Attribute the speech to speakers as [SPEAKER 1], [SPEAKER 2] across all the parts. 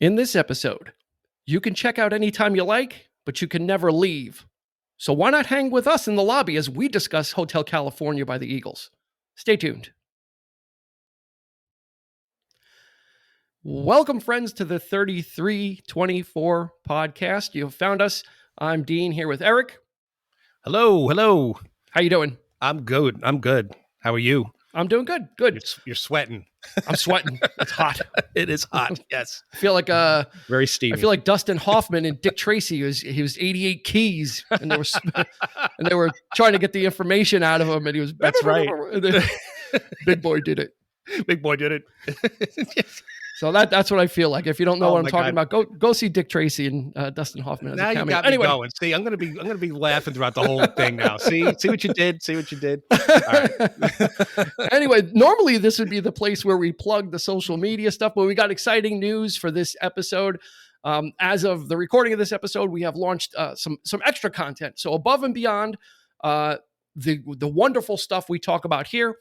[SPEAKER 1] In this episode, you can check out anytime you like, but you can never leave. So why not hang with us in the lobby as we discuss Hotel California by the Eagles? Stay tuned. Welcome, friends, to the 3324 podcast. You have found us. I'm Dean here with Eric.
[SPEAKER 2] Hello.
[SPEAKER 1] How you doing?
[SPEAKER 2] I'm good. How are you?
[SPEAKER 1] I'm doing good. Good.
[SPEAKER 2] You're sweating.
[SPEAKER 1] I'm sweating. It's hot.
[SPEAKER 2] It is hot. Yes.
[SPEAKER 1] I feel like
[SPEAKER 2] very steamy.
[SPEAKER 1] I feel like Dustin Hoffman and Dick Tracy. He was 88 keys, and they were trying to get the information out of him, and he was.
[SPEAKER 2] That's right.
[SPEAKER 1] Big boy did it.
[SPEAKER 2] Big boy did it.
[SPEAKER 1] So that's what I feel like. If you don't know what I'm talking
[SPEAKER 2] God.
[SPEAKER 1] about, go see Dick Tracy and Dustin Hoffman. As
[SPEAKER 2] now
[SPEAKER 1] a
[SPEAKER 2] you got me going. See, I'm gonna be laughing throughout the whole thing now. See what you did. All right.
[SPEAKER 1] Anyway, normally this would be the place where we plug the social media stuff, but we got exciting news for this episode. As of the recording of this episode, we have launched some extra content. So above and beyond the wonderful stuff we talk about here,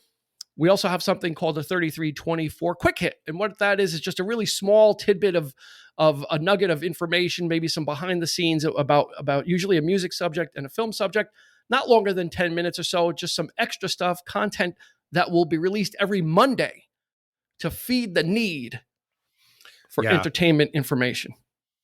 [SPEAKER 1] we also have something called the 3324 Quick Hit. And what that is just a really small tidbit of a nugget of information, maybe some behind the scenes about usually a music subject and a film subject, not longer than 10 minutes or so, just some extra stuff, content that will be released every Monday to feed the need for entertainment information.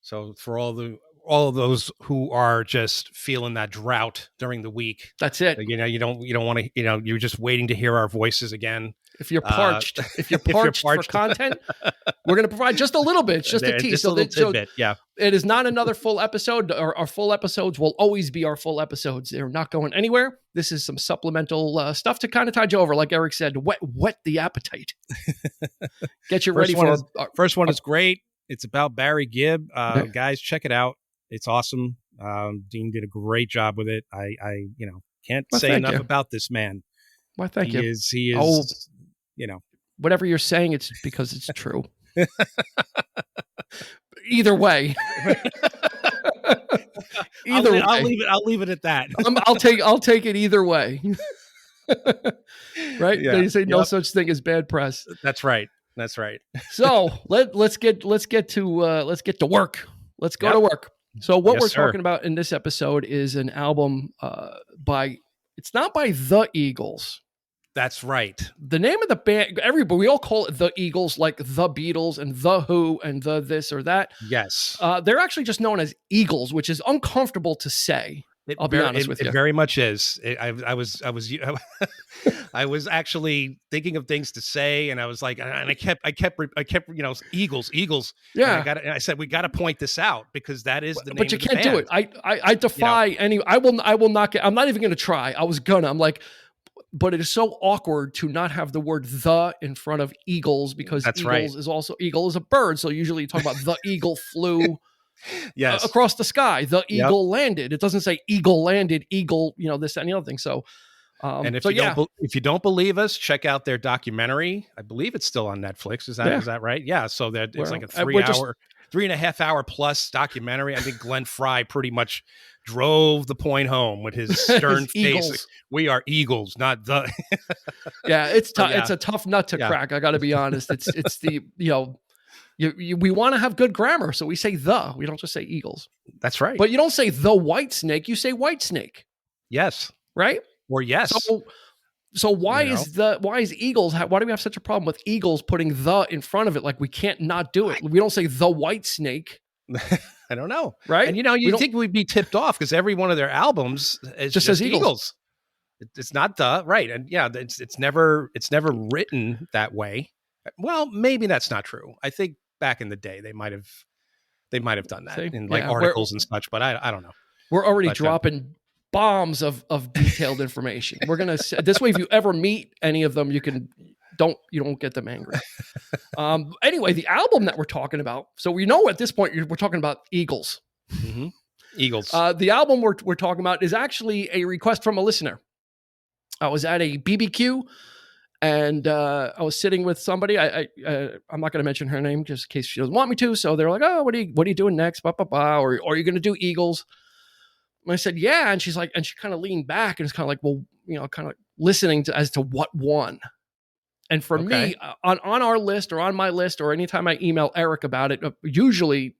[SPEAKER 2] So for all of those who are just feeling that drought during the week,
[SPEAKER 1] that's it.
[SPEAKER 2] You don't want to, you're just waiting to hear our voices again.
[SPEAKER 1] If you're parched, for content, we're going to provide just a little bit, just a tease.
[SPEAKER 2] Just a little tidbit, yeah.
[SPEAKER 1] It is not another full episode. Our full episodes will always be our full episodes. They're not going anywhere. This is some supplemental stuff to kind of tide you over. Like Eric said, whet the appetite. Get you ready for
[SPEAKER 2] first one is great. It's about Barry Gibb. Guys, check it out. It's awesome. Dean did a great job with it. I can't say enough about this man.
[SPEAKER 1] Why, thank you.
[SPEAKER 2] He is,
[SPEAKER 1] whatever you're saying, it's because it's true. Either way.
[SPEAKER 2] I'll leave it at that.
[SPEAKER 1] I'll take it either way. Right?
[SPEAKER 2] Yeah.
[SPEAKER 1] They say no such thing as bad press.
[SPEAKER 2] That's right.
[SPEAKER 1] So let's get to work. Let's go to work. So what we're talking about in this episode is an album it's not by the Eagles.
[SPEAKER 2] That's right.
[SPEAKER 1] The name of the band, we all call it the Eagles, like the Beatles and the Who and the this or that.
[SPEAKER 2] Yes.
[SPEAKER 1] They're actually just known as Eagles, which is uncomfortable to say. I'll be honest with you.
[SPEAKER 2] It very much is. I was actually thinking of things to say, and I was like, and I kept, Eagles.
[SPEAKER 1] Yeah.
[SPEAKER 2] And I said we got to point this out because that is the name.
[SPEAKER 1] But you
[SPEAKER 2] of the
[SPEAKER 1] can't
[SPEAKER 2] band.
[SPEAKER 1] do it. I defy any. I will not get. I'm not even going to try. I'm like, but it is so awkward to not have the word "the" in front of Eagles because Eagles is also eagle is a bird. So usually you talk about the eagle flew.
[SPEAKER 2] Yes,
[SPEAKER 1] across the sky, the eagle landed. It doesn't say eagle landed, eagle, this, that, and the other thing. So,
[SPEAKER 2] and if you don't believe us, check out their documentary. I believe it's still on Netflix. Is that right? Yeah. So that it's like a 3.5 hour plus documentary. I think Glenn Fry pretty much drove the point home with his stern face. We are Eagles, not the.
[SPEAKER 1] Yeah, it's tough. It's a tough nut to crack. I got to be honest. It's the we want to have good grammar, so we say the. We don't just say Eagles.
[SPEAKER 2] That's right.
[SPEAKER 1] But you don't say the White Snake. You say White Snake.
[SPEAKER 2] Yes.
[SPEAKER 1] Right?
[SPEAKER 2] Or yes.
[SPEAKER 1] So why is Eagles? Why do we have such a problem with Eagles putting the in front of it? Like we can't not do it. We don't say the White Snake.
[SPEAKER 2] I don't know.
[SPEAKER 1] Right?
[SPEAKER 2] And you think we'd be tipped off because every one of their albums just says Eagles. It's not the right. And it's never written that way. Well, maybe that's not true. I think back in the day they might have done that in articles and such, but I don't know.
[SPEAKER 1] We're already dropping bombs of detailed information. We're gonna this way. If you ever meet any of them, you don't get them angry. Anyway, the album that we're talking about. So we know at this point we're talking about Eagles.
[SPEAKER 2] Mm-hmm. Eagles.
[SPEAKER 1] The album we're talking about is actually a request from a listener. I was at a BBQ. And I was sitting with somebody. I'm not going to mention her name just in case she doesn't want me to. So they're like, "Oh, what are you doing next? Or are you going to do Eagles?" And I said, "Yeah." And she's like, and she kind of leaned back and it's kind of like, well, kind of listening as to what one. And for me, on our list or on my list, or anytime I email Eric about it, usually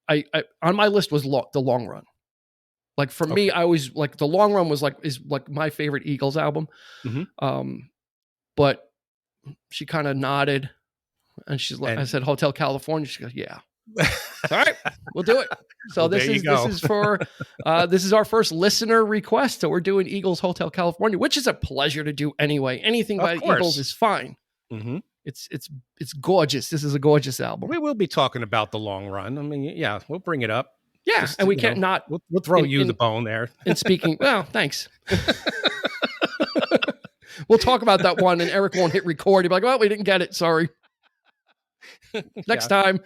[SPEAKER 1] I on my list was The Long Run. Like for me, I always like The Long Run is my favorite Eagles album. But she kind of nodded, and I said Hotel California. She goes, yeah. All right, we'll do it. So this is our first listener request. So we're doing Eagles Hotel California, which is a pleasure to do anyway. Anything by Eagles is fine. It's gorgeous. This is a gorgeous album.
[SPEAKER 2] We will be talking about The Long Run. I mean, yeah, we'll bring it up.
[SPEAKER 1] Yeah, and we can't not.
[SPEAKER 2] We'll throw the bone there.
[SPEAKER 1] And speaking, well, thanks. We'll talk about that one, and Eric won't hit record. He'll be like, well, we didn't get it. Sorry. Next time.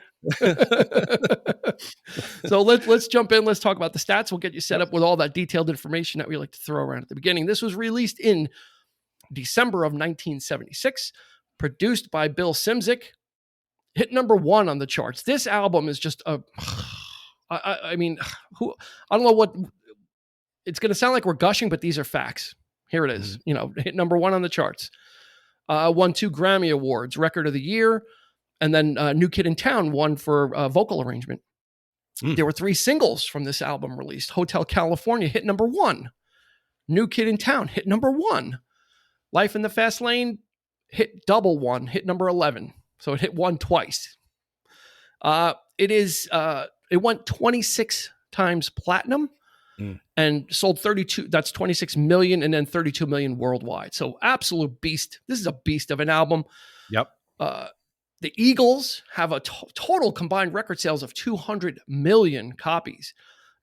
[SPEAKER 1] So let's jump in. Let's talk about the stats. We'll get you set up with all that detailed information that we like to throw around at the beginning. This was released in December of 1976, produced by Bill Szymczyk, hit number 1 on the charts. This album is just I mean, I don't know what it's going to sound like we're gushing, but these are facts. Here it is. Hit number 1 on the charts. Won 2 Grammy Awards, Record of the Year, and then New Kid in Town won for vocal arrangement. There were 3 singles from this album released. Hotel California hit number 1. New Kid in Town hit number 1. Life in the Fast Lane hit double 1, hit number 11. So it hit 1 twice. It went 26 times platinum and sold 32. That's 26 million and then 32 million worldwide. So absolute beast. This is a beast of an album.
[SPEAKER 2] Yep.
[SPEAKER 1] The Eagles have a total combined record sales of 200 million copies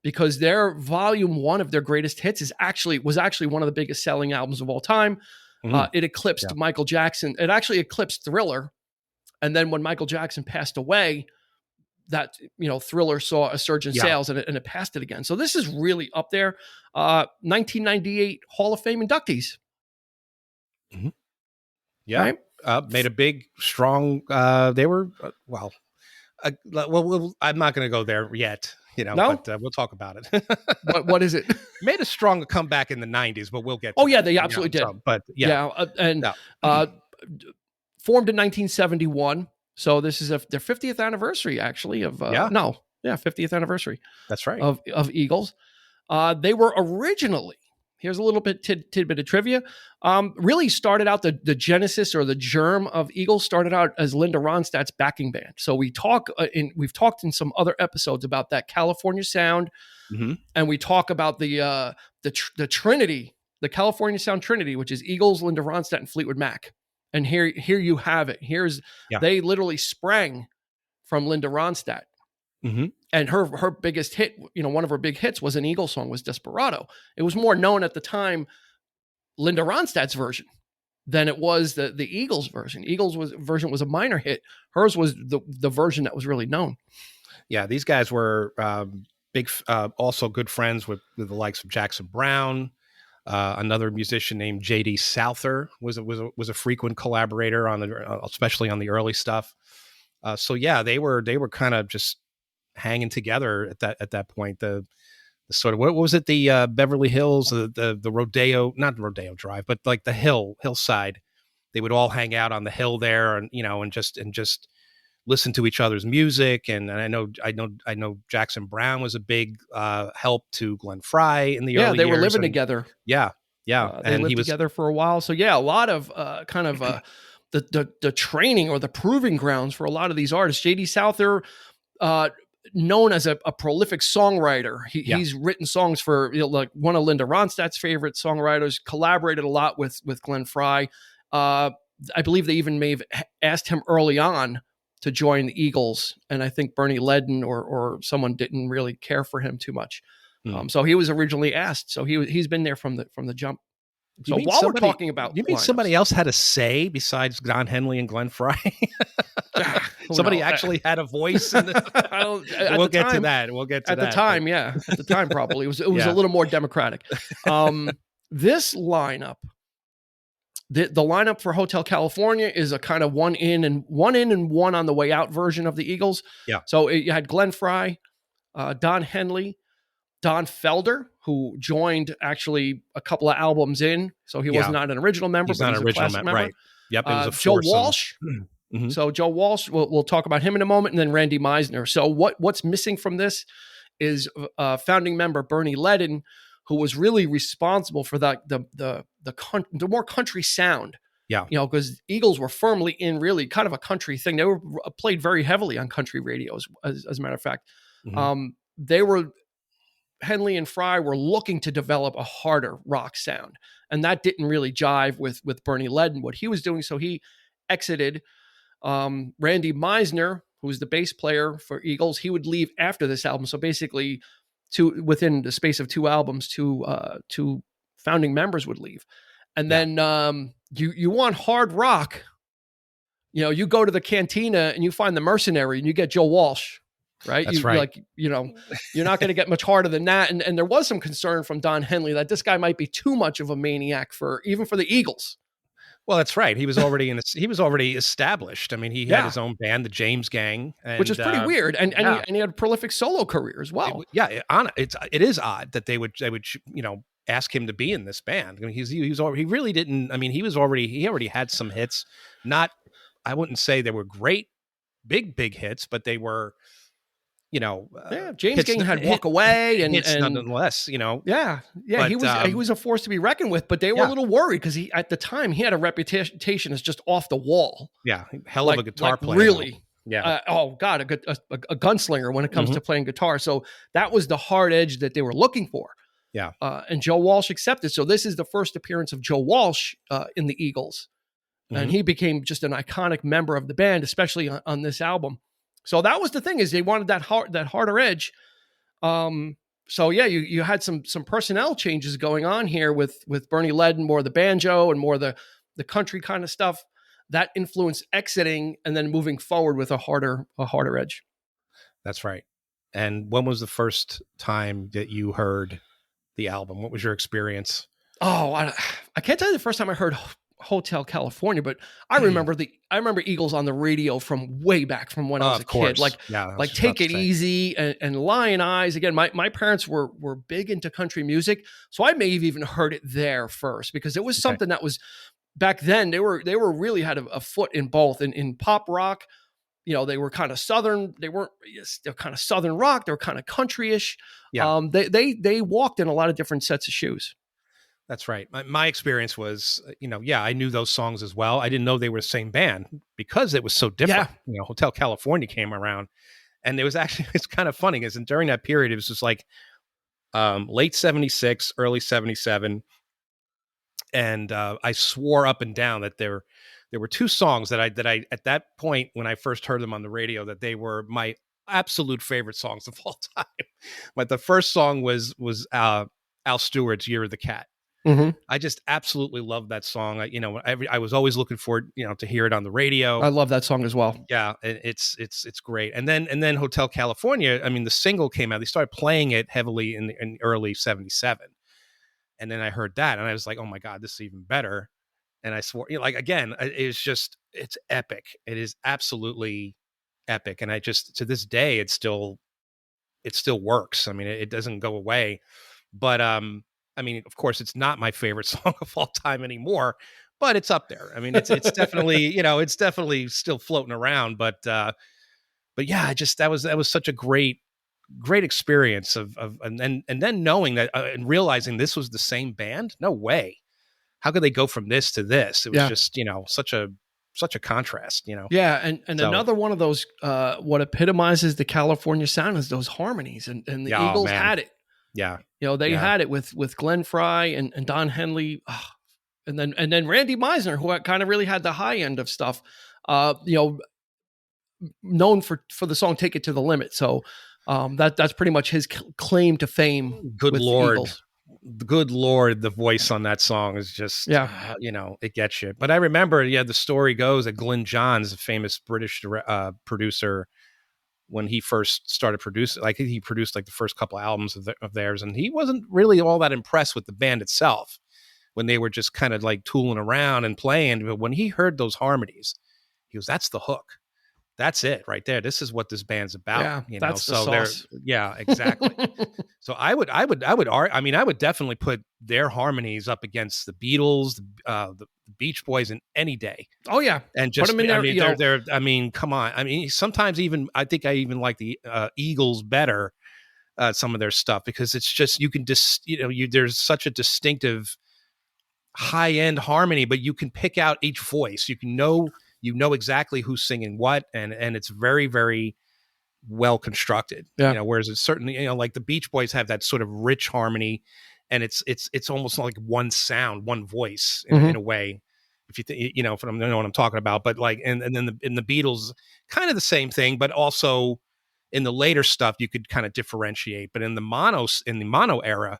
[SPEAKER 1] because their volume 1 of their greatest hits was actually one of the biggest selling albums of all time. It eclipsed Michael Jackson. It actually eclipsed Thriller. And then when Michael Jackson passed away, that, Thriller saw a surge in sales and it passed it again. So this is really up there. 1998 Hall of Fame inductees.
[SPEAKER 2] Yeah. Right? Made a big, strong, they were, well, I'm not going to go there yet, but we'll talk about it.
[SPEAKER 1] What is it?
[SPEAKER 2] Made a strong comeback in the 90s, but we'll get
[SPEAKER 1] to that. They absolutely did.
[SPEAKER 2] But
[SPEAKER 1] formed in 1971. So this is their 50th anniversary, actually, of 50th anniversary.
[SPEAKER 2] That's right.
[SPEAKER 1] Of Eagles. They were originally, here's a little bit tidbit of trivia, really started out the genesis or the germ of Eagles started out as Linda Ronstadt's backing band. So we've talked in some other episodes about that California sound, and we talk about the Trinity, the California sound Trinity, which is Eagles, Linda Ronstadt, and Fleetwood Mac. And here you have it. They literally sprang from Linda Ronstadt. And her biggest hit, one of her big hits was an Eagles song, was Desperado. It was more known at the time, Linda Ronstadt's version, than it was the Eagles version. Version was a minor hit. Hers was the version that was really known.
[SPEAKER 2] Yeah, these guys were also good friends with the likes of Jackson Browne. Another musician named J.D. Souther was a frequent collaborator especially on the early stuff. They were kind of just hanging together at that point. The sort of, what was it? The Beverly Hills, the Rodeo, not Rodeo Drive, but like the hillside. They would all hang out on the hill there, and just listen to each other's music. And I know Jackson Browne was a big help to Glenn Frey in the early years.
[SPEAKER 1] Yeah, they were living together.
[SPEAKER 2] Yeah.
[SPEAKER 1] They lived together for a while. So a lot of the training or the proving grounds for a lot of these artists. J.D. Souther, known as a prolific songwriter. He's written songs for like one of Linda Ronstadt's favorite songwriters, collaborated a lot with Glenn Frey. I believe they even may have asked him early on to join the Eagles, and I think Bernie Ledden or someone didn't really care for him too much. So he was originally asked. So he's been there from the jump. So while we're talking about,
[SPEAKER 2] you mean somebody else had a say besides Don Henley and Glenn Frey? Somebody actually had a voice. We'll get to that. At
[SPEAKER 1] the time, yeah. At the time, probably it was a little more democratic. This lineup, the lineup for Hotel California is a kind of one in and one on the way out version of the Eagles.
[SPEAKER 2] Yeah.
[SPEAKER 1] So you had Glenn Frey, Don Henley, Don Felder, who joined actually a couple of albums in. So he was not an original member.
[SPEAKER 2] He's not an original member, right. Yep, it was a
[SPEAKER 1] Joe
[SPEAKER 2] foursome.
[SPEAKER 1] Walsh.
[SPEAKER 2] Mm-hmm.
[SPEAKER 1] So Joe Walsh, we'll talk about him in a moment, and then Randy Meisner. So what's missing from this is founding member Bernie Leadon, who was really responsible for the more country sound.
[SPEAKER 2] Yeah,
[SPEAKER 1] because Eagles were firmly in really kind of a country thing. They were played very heavily on country radios, as a matter of fact. Mm-hmm. Henley and Fry were looking to develop a harder rock sound, and that didn't really jive with Bernie Leadon, what he was doing. So he exited. Randy Meisner, who was the bass player for Eagles, he would leave after this album. So basically, within the space of 2 albums, two founding members would leave. And then you want hard rock, you go to the Cantina and you find the Mercenary and you get Joe Walsh, right?
[SPEAKER 2] That's right.
[SPEAKER 1] You're not going to get much harder than that. And there was some concern from Don Henley that this guy might be too much of a maniac even for the Eagles.
[SPEAKER 2] Well, that's right. He was already he was already established. I mean, he had his own band, the James Gang,
[SPEAKER 1] which is pretty weird. And he had a prolific solo career as well.
[SPEAKER 2] It is odd that they would ask him to be in this band. I mean, he really didn't. I mean, he already had some hits. I wouldn't say they were great, big hits, but they were.
[SPEAKER 1] James Gang had Walk Away and
[SPEAKER 2] nonetheless,
[SPEAKER 1] but, he was a force to be reckoned with, but they were a little worried because at the time he had a reputation as just off the wall.
[SPEAKER 2] Yeah. Hell of a guitar player.
[SPEAKER 1] Really.
[SPEAKER 2] Yeah.
[SPEAKER 1] A gunslinger when it comes to playing guitar. So that was the hard edge that they were looking for.
[SPEAKER 2] Yeah.
[SPEAKER 1] And Joe Walsh accepted. So this is the first appearance of Joe Walsh in the Eagles. Mm-hmm. And he became just an iconic member of the band, especially on this album. So that was the thing, is they wanted that harder edge. You had some personnel changes going on here with Bernie Leadon, more the banjo and more the country kind of stuff that influenced exiting and then moving forward with a harder edge. That's
[SPEAKER 2] right. And when was the first time that you heard the album? What was your experience?
[SPEAKER 1] Oh, I can't tell you the first time I heard Hotel California, but I remember Eagles on the radio from way back from when I was a kid, like Take It Easy and Lion Eyes. Again, my parents were big into country music, so I may have even heard it there first, because it was something that was back then. They were really had a foot in both, in pop rock. They were kind of Southern. They're kind of Southern rock. They were kind of country-ish. Yeah. They walked in a lot of different sets of shoes.
[SPEAKER 2] That's right. My experience was, I knew those songs as well. I didn't know they were the same band because it was so different. Yeah. Hotel California came around, and it's kind of funny because during that period, it was just like late 76, early 77. And I swore up and down that there were 2 songs that I at that point, when I first heard them on the radio, that they were my absolute favorite songs of all time. But the first song was Al Stewart's Year of the Cat. Mm-hmm. I just absolutely love that song. I was always looking forward, to hear it on the radio.
[SPEAKER 1] I love that song as well.
[SPEAKER 2] Yeah, it's great. And then Hotel California. I mean, the single came out. They started playing it heavily in early 77, and then I heard that, and I was like, oh my God, this is even better. And I swore, again, it's epic. It is absolutely epic, and I just, to this day, it still works. I mean, it doesn't go away, but I mean, of course, it's not my favorite song of all time anymore, but it's up there. I mean, it's definitely, it's definitely still floating around. But yeah, that was such a great experience and then knowing that and realizing this was the same band. No way. How could they go from this to this? It was just, such a contrast,
[SPEAKER 1] Yeah. And so, another one of those, what epitomizes the California sound is those harmonies, and the Eagles had it.
[SPEAKER 2] Yeah.
[SPEAKER 1] They had it with Glenn Fry and Don Henley, and then Randy Meisner, who kind of really had the high end of stuff, known for the song "Take It to the Limit." So that's pretty much his claim to fame.
[SPEAKER 2] Good Lord, the voice on that song is just it gets you. But I remember, the story goes that Glyn Johns, a famous British producer, when he first started producing, he produced the first couple albums of theirs, and he wasn't really all that impressed with the band itself when they were just kind of tooling around and playing. But when he heard those harmonies, he goes, "That's the hook. that's it right there. This is what this band's about.
[SPEAKER 1] Yeah,
[SPEAKER 2] you know,
[SPEAKER 1] that's the
[SPEAKER 2] so
[SPEAKER 1] sauce.
[SPEAKER 2] yeah, exactly. So I would definitely put their harmonies up against the Beatles, the Beach Boys in any day.
[SPEAKER 1] Oh yeah,
[SPEAKER 2] and just
[SPEAKER 1] put them in there.
[SPEAKER 2] I mean, they're. I mean, come on. I mean, sometimes even I think I even like the Eagles better. Some of their stuff, because it's just you can just there's such a distinctive high end harmony, but you can pick out each voice. You know exactly who's singing what, and it's very, very well constructed.
[SPEAKER 1] Yeah.
[SPEAKER 2] Whereas it's certainly like the Beach Boys have that sort of rich harmony, and it's almost like one sound, one voice in a way. If you if I know what I'm talking about, but like and then in the Beatles, kind of the same thing, but also in the later stuff you could kind of differentiate. But in the mono era,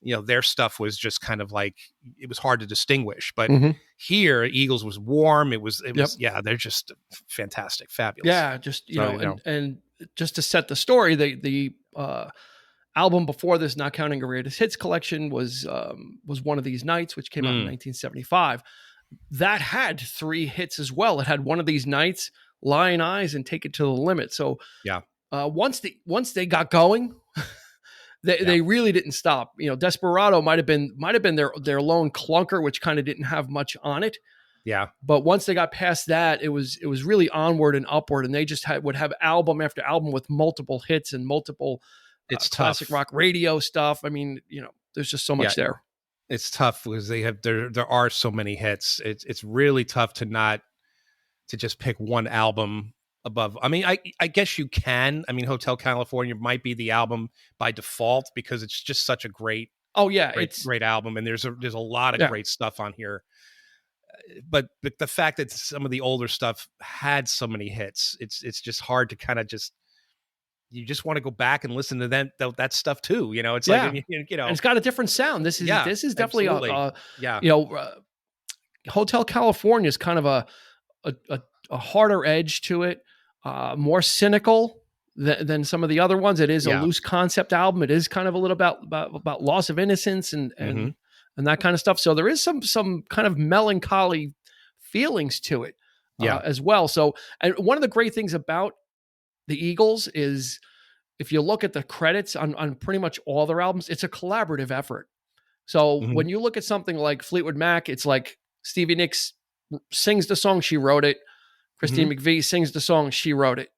[SPEAKER 2] their stuff was just kind of like, it was hard to distinguish. But here, Eagles was warm. It was yeah, they're just fantastic, fabulous.
[SPEAKER 1] Yeah, just and just to set the story, the album before this, not counting a Greatest Hits collection, was One of These Nights, which came out in 1975. That had 3 hits as well. It had One of These Nights, Lion Eyes, and Take It to the Limit. So
[SPEAKER 2] yeah,
[SPEAKER 1] once they got going, they really didn't stop. Desperado might have been their lone clunker, which kind of didn't have much on it.
[SPEAKER 2] Yeah.
[SPEAKER 1] But once they got past that, it was really onward and upward, and they just would have album after album with multiple hits and multiple classic rock radio stuff. I mean, there's just so much there.
[SPEAKER 2] It's tough because there are so many hits. It's really tough to just pick one album above. I mean, I guess you can. I mean, Hotel California might be the album by default because it's just such a great great album, and there's a lot of great stuff on here. But the fact that some of the older stuff had so many hits, it's just hard to kind of you just want to go back and listen to that stuff too. It's like, and
[SPEAKER 1] it's got a different sound. This is definitely
[SPEAKER 2] absolutely.
[SPEAKER 1] Hotel California is kind of a harder edge to it, more cynical than some of the other ones. It is a loose concept album. It is kind of a little about loss of innocence and that kind of stuff. So there is some kind of melancholy feelings to it as well. So, and one of the great things about the Eagles is, if you look at the credits on pretty much all their albums, it's a collaborative effort. So when you look at something like Fleetwood Mac, it's like Stevie Nicks sings the song, she wrote it. Christine McVie sings the song, she wrote it.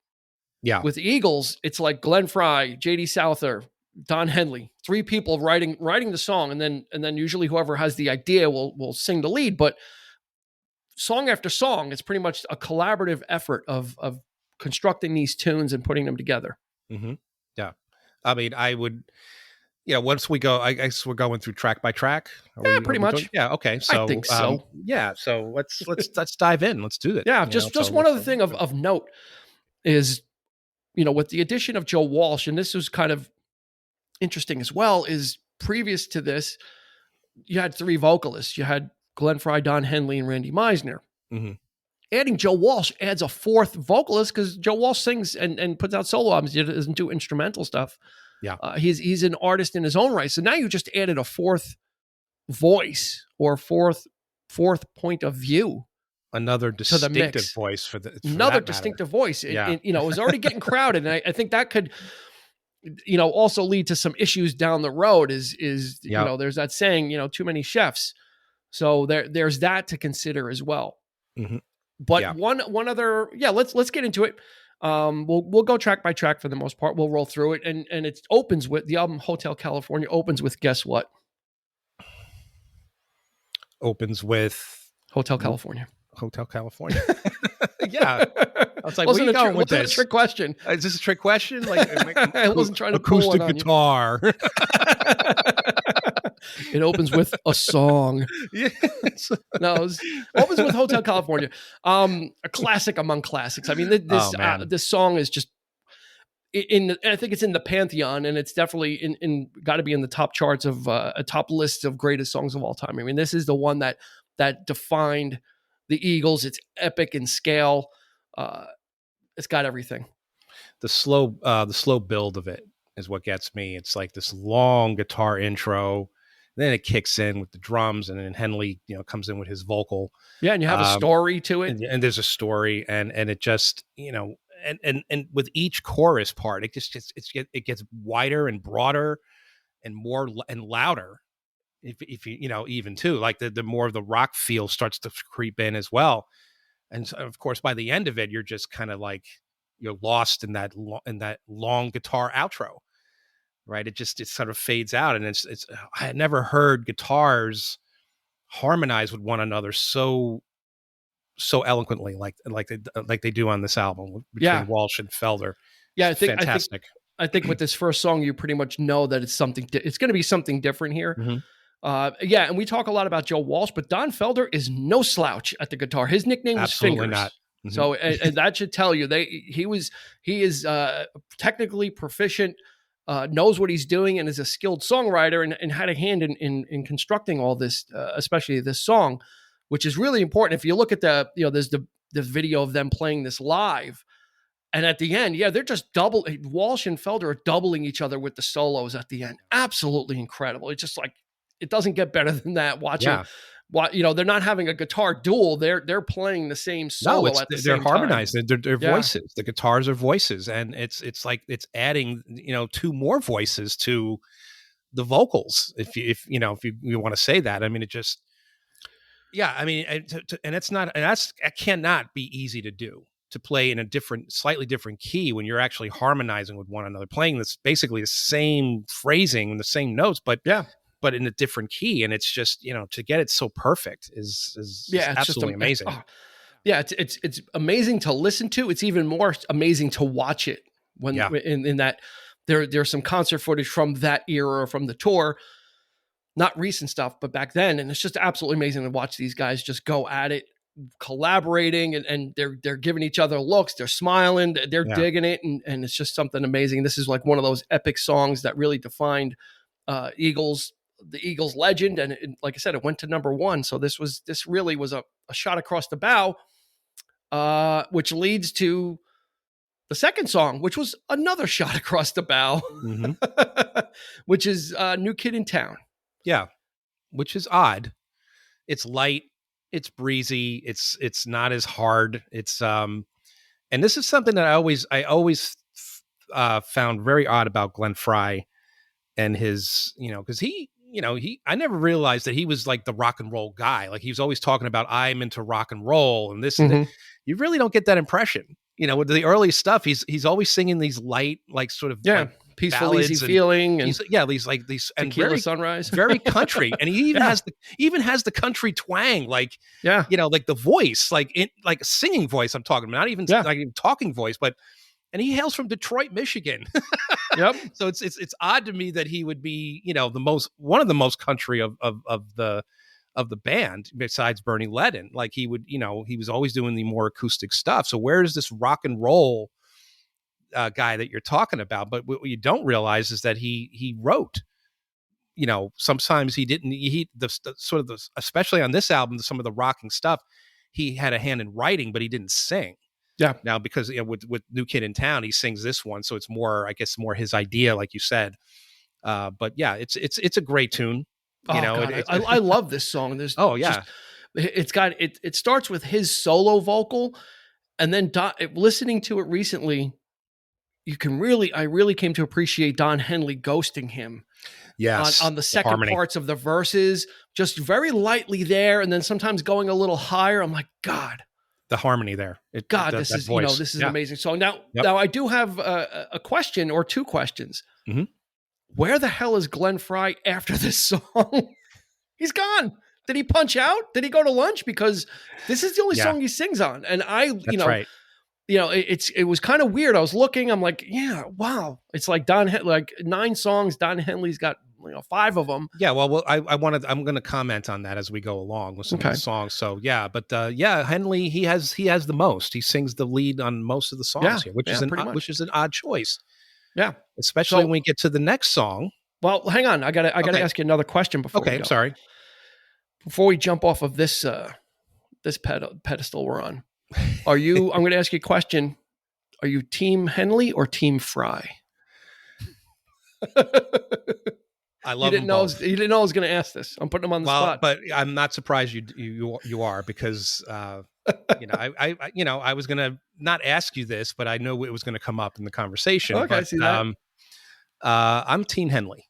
[SPEAKER 2] Yeah.
[SPEAKER 1] With the Eagles, it's like Glenn Frey, J.D. Souther, Don Henley, 3 people writing the song, and then usually whoever has the idea will sing the lead. But song after song, it's pretty much a collaborative effort of constructing these tunes and putting them together.
[SPEAKER 2] Yeah. I mean, I would, once we go, I guess we're going through track by track.
[SPEAKER 1] Pretty much.
[SPEAKER 2] Yeah. Okay. So
[SPEAKER 1] I think so.
[SPEAKER 2] Yeah. So let's dive in. Let's do it.
[SPEAKER 1] Yeah. Just one other thing of note is, with the addition of Joe Walsh, and this was kind of interesting as well, is previous to this, you had 3 vocalists. You had Glenn Frey, Don Henley, and Randy Meisner. Adding Joe Walsh adds a 4th vocalist, because Joe Walsh sings and puts out solo albums. He doesn't do instrumental stuff.
[SPEAKER 2] Yeah.
[SPEAKER 1] He's an artist in his own right. So now you just added a 4th voice or fourth point of view.
[SPEAKER 2] Another distinctive voice for
[SPEAKER 1] another distinctive voice. It was already getting crowded. And I think that could, also lead to some issues down the road is there's that saying, too many chefs. So there's that to consider as well. But one other, let's get into it. We'll go track by track for the most part. We'll roll through it, and it opens with the album Hotel California opens with, guess what?
[SPEAKER 2] Opens with
[SPEAKER 1] Hotel California.
[SPEAKER 2] Hotel California. Yeah. I was like, where are you going with this?
[SPEAKER 1] Was a trick question?
[SPEAKER 2] Is this a trick question? Like,
[SPEAKER 1] I wasn't trying to
[SPEAKER 2] acoustic guitar.
[SPEAKER 1] It opens with a song.
[SPEAKER 2] Yes.
[SPEAKER 1] No, it opens with Hotel California. A classic among classics. I mean, this song is just I think it's in the pantheon, and it's definitely in got to be in the top charts of a top list of greatest songs of all time. I mean, this is the one that defined the Eagles. It's epic in scale. It's got everything.
[SPEAKER 2] The slow build of it is what gets me. It's like this long guitar intro. then it kicks in with the drums, and then Henley, comes in with his vocal.
[SPEAKER 1] Yeah, and you have a story to it,
[SPEAKER 2] and there's a story, and it just, and with each chorus part, it it gets wider and broader and more and louder. If you even too, like the more of the rock feel starts to creep in as well. And so, of course, by the end of it, you're just kind of like you're lost in that long guitar outro, right? It sort of fades out, and it's I had never heard guitars harmonize with one another so eloquently like they do on this album between Walsh and Felder.
[SPEAKER 1] Yeah, I think with this first song, you pretty much know that it's going to be something different here.
[SPEAKER 2] Mm-hmm.
[SPEAKER 1] And we talk a lot about Joe Walsh, but Don Felder is no slouch at the guitar. His nickname was
[SPEAKER 2] Absolutely
[SPEAKER 1] Fingers.
[SPEAKER 2] Not. Mm-hmm.
[SPEAKER 1] So, and that should tell you he is technically proficient, knows what he's doing, and is a skilled songwriter, and had a hand in constructing all this, especially this song, which is really important. If you look at there's the video of them playing this live. And at the end, they're just Walsh and Felder are doubling each other with the solos at the end. Absolutely incredible. It's just like, it doesn't get better than that. They're not having a guitar duel. They're playing the same solo at the same time.
[SPEAKER 2] They're harmonized. They're voices. The guitars are voices. And it's like, it's adding, 2 more voices to the vocals. If you want to say that, I mean, it just, and it cannot be easy to do, to play in a slightly different key when you're actually harmonizing with one another, playing this basically the same phrasing and the same notes, but in a different key. And it's just, to get it so perfect is absolutely amazing.
[SPEAKER 1] It's amazing to listen to. It's even more amazing to watch it in that there's some concert footage from that era, from the tour, not recent stuff, but back then. And it's just absolutely amazing to watch these guys just go at it, collaborating, and they're giving each other looks, they're smiling, they're digging it, and it's just something amazing. This is like one of those epic songs that really defined the Eagles legend, and like I said, it went to number 1. So this really was a shot across the bow, which leads to the second song, which was another shot across the bow, which is New Kid in Town.
[SPEAKER 2] Yeah, which is odd. It's light, it's breezy, it's not as hard. It's and this is something that I always found very odd about Glenn Frey and his, because I never realized that he was like the rock and roll guy. Like, he was always talking about, I'm into rock and roll and this and that. You really don't get that impression. With the early stuff, he's always singing these light, like sort of like
[SPEAKER 1] peaceful, easy feeling, and
[SPEAKER 2] these and
[SPEAKER 1] Tequila Sunrise,
[SPEAKER 2] very country, and he even has the country twang, like like the voice, like a singing voice. I'm talking, not even like even talking voice, but and he hails from Detroit, Michigan.
[SPEAKER 1] Yep.
[SPEAKER 2] So it's odd to me that he would be one of the most country of the band, besides Bernie Ledden. Like, he would he was always doing the more acoustic stuff. So where is this rock and roll guy that you're talking about? But what you don't realize is that he wrote. Sometimes he didn't. Especially on this album, some of the rocking stuff, he had a hand in writing, but he didn't sing.
[SPEAKER 1] Yeah.
[SPEAKER 2] Now, because with New Kid in Town, he sings this one, so it's more, I guess, more his idea, like you said. But yeah, it's a great tune.
[SPEAKER 1] I love this song. There's it starts with his solo vocal, and then listening to it recently, I really came to appreciate Don Henley ghosting him.
[SPEAKER 2] Yes,
[SPEAKER 1] on the second parts of the verses, just very lightly there, and then sometimes going a little higher. I'm like, God,
[SPEAKER 2] the harmony there.
[SPEAKER 1] This is an amazing song. Now I do have a question or 2 questions.
[SPEAKER 2] Mm-hmm.
[SPEAKER 1] Where the hell is Glenn Frey after this song? He's gone. Did he punch out? Did he go to lunch? Because this is the only song he sings on. And right. It was kind of weird. I was looking, I'm like, wow. It's like 9 songs. Don Henley's got 5 of them.
[SPEAKER 2] Yeah. Well, I'm going to comment on that as we go along with some of the songs. So Henley, he has the most. He sings the lead on most of the songs here, which is an odd choice.
[SPEAKER 1] Yeah,
[SPEAKER 2] especially when we get to the next song.
[SPEAKER 1] Well, hang on. I gotta ask you another question before.
[SPEAKER 2] Okay, I'm sorry.
[SPEAKER 1] Before we jump off of this pedestal we're on, I'm going to ask you a question. Are you Team Henley or Team Frey?
[SPEAKER 2] I love them both.
[SPEAKER 1] You didn't know I was going to ask this. I'm putting them on the spot.
[SPEAKER 2] But I'm not surprised you are, because I was going to not ask you this, but I know it was going to come up in the conversation.
[SPEAKER 1] Okay,
[SPEAKER 2] but,
[SPEAKER 1] see that.
[SPEAKER 2] I'm Teen Henley.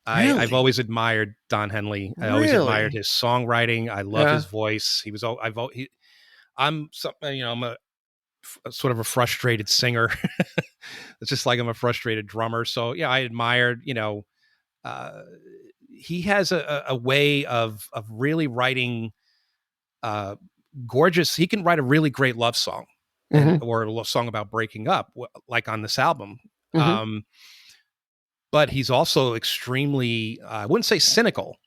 [SPEAKER 1] Really?
[SPEAKER 2] I've always admired Don Henley. I always admired his songwriting. I love his voice. I'm a sort of a frustrated singer. It's just like I'm a frustrated drummer. So yeah, I admired, he has a way of really writing gorgeous. He can write a really great love song or a love song about breaking up, like on this album. But he's also extremely, I wouldn't say cynical,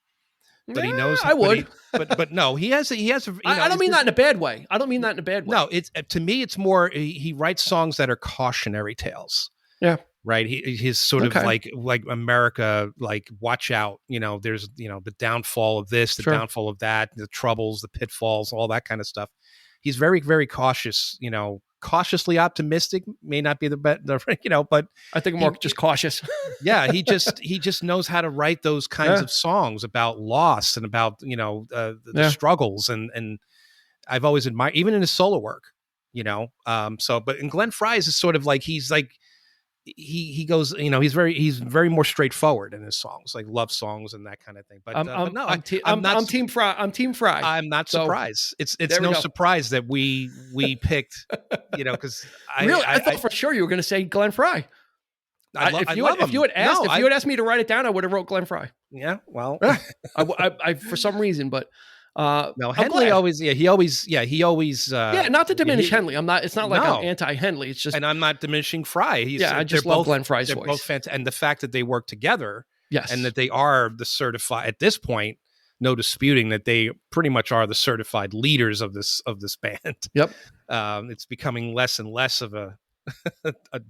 [SPEAKER 2] but he knows.
[SPEAKER 1] I would,
[SPEAKER 2] but no, he has.
[SPEAKER 1] I don't mean that in a bad way.
[SPEAKER 2] No, to me, it's more. He writes songs that are cautionary tales.
[SPEAKER 1] Yeah.
[SPEAKER 2] Right. He's sort of like America, like, watch out. There's the downfall of this, the downfall of that, the troubles, the pitfalls, all that kind of stuff. He's very, very cautious. Cautiously optimistic may not be the best, but
[SPEAKER 1] I think more just cautious.
[SPEAKER 2] Yeah, he just knows how to write those kinds of songs about loss and about the struggles, and I've always admired, even in his solo work, but in Glenn Frey's is sort of like he goes, he's very more straightforward in his songs, like love songs and that kind of thing. But I'm Team Frey. I'm Team Frey. I'm not surprised. It's no surprise that we picked, because
[SPEAKER 1] I thought for sure you were going to say Glenn Frey. If you had asked me to write it down, I would have wrote Glenn Frey.
[SPEAKER 2] Yeah, well,
[SPEAKER 1] I for some reason, but
[SPEAKER 2] no, Henley always. Not
[SPEAKER 1] to diminish Henley. I'm not. It's not like I'm anti-Henley. It's just,
[SPEAKER 2] and I'm not diminishing Frey.
[SPEAKER 1] I just love Glenn Frey's voice.
[SPEAKER 2] Both fantastic, and the fact that they work together,
[SPEAKER 1] yes,
[SPEAKER 2] and that they are the certified at this point. No disputing that they pretty much are the certified leaders of this band.
[SPEAKER 1] Yep,
[SPEAKER 2] it's becoming less and less of a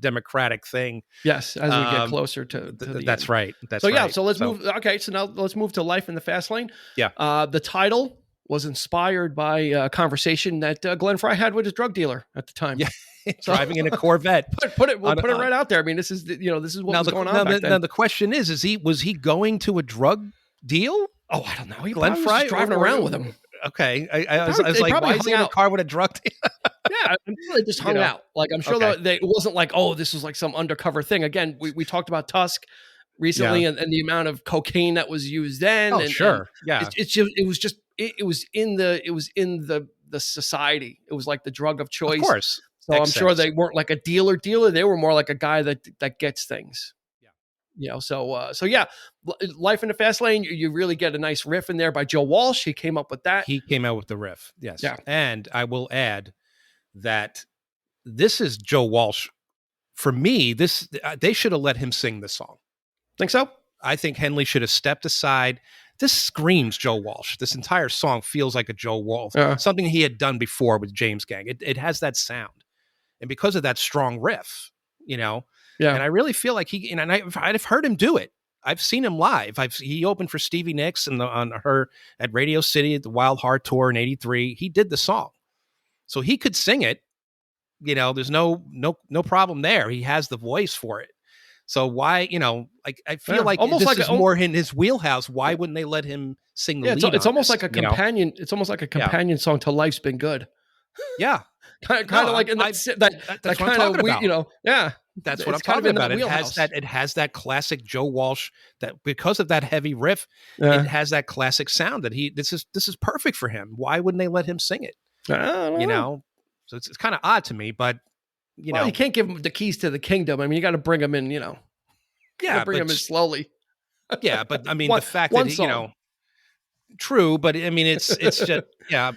[SPEAKER 2] democratic thing.
[SPEAKER 1] Yes, as we get closer to the
[SPEAKER 2] that's
[SPEAKER 1] end.
[SPEAKER 2] Right. That's
[SPEAKER 1] so
[SPEAKER 2] right.
[SPEAKER 1] Yeah. So let's move. Okay. So now let's move to Life in the Fast Lane.
[SPEAKER 2] Yeah.
[SPEAKER 1] The title was inspired by a conversation that Glenn Frey had with his drug dealer at the time.
[SPEAKER 2] Yeah. Driving in a Corvette.
[SPEAKER 1] Put it right out there. I mean, this is what was going on back then.
[SPEAKER 2] Now the question is was he going to a drug deal?
[SPEAKER 1] Oh, I don't know.
[SPEAKER 2] Glenn Frey
[SPEAKER 1] was driving around with him.
[SPEAKER 2] Okay. I was like, why is he in a car with a drug dealer?
[SPEAKER 1] Yeah, I'm sure they just hung out. Like, I'm sure that it wasn't like, oh, this was like some undercover thing. Again, we talked about Tusk recently and the amount of cocaine that was used then.
[SPEAKER 2] Oh, sure. Yeah.
[SPEAKER 1] It was in the society. It was like the drug of choice.
[SPEAKER 2] Of course.
[SPEAKER 1] So I'm sure they weren't like a dealer. They were more like a guy that gets things. So Life in the Fast Lane, you really get a nice riff in there by Joe Walsh. He came up with that.
[SPEAKER 2] He came out with the riff. Yes.
[SPEAKER 1] Yeah.
[SPEAKER 2] And I will add that this is Joe Walsh. For me, they should have let him sing this song.
[SPEAKER 1] Think so?
[SPEAKER 2] I think Henley should have stepped aside. This screams Joe Walsh. This entire song feels like a Joe Walsh, something he had done before with James Gang. It has that sound. And because of that strong riff, Yeah. And I really feel like I've heard him do it. I've seen him live. He opened for Stevie Nicks at Radio City at the Wild Heart Tour in '83. He did the song. So he could sing it. There's no problem there. He has the voice for it. So why, I feel like
[SPEAKER 1] almost
[SPEAKER 2] this
[SPEAKER 1] like
[SPEAKER 2] is more in his wheelhouse. Why wouldn't they let him sing the lead?
[SPEAKER 1] It's almost like a companion. It's almost like a companion song to Life's Been Good.
[SPEAKER 2] Yeah.
[SPEAKER 1] kind of like in
[SPEAKER 2] that's
[SPEAKER 1] that kind of
[SPEAKER 2] yeah. That's what I'm talking about. It has that classic Joe Walsh, that because of that heavy riff, it has that classic sound that this is perfect for him. Why wouldn't they let him sing it?
[SPEAKER 1] I don't know.
[SPEAKER 2] So it's kind of odd to me, but you
[SPEAKER 1] can't give him the keys to the kingdom. I mean, you got to bring him in, bring him in slowly.
[SPEAKER 2] Yeah. But I mean, the fact that, true, but I mean, it's just,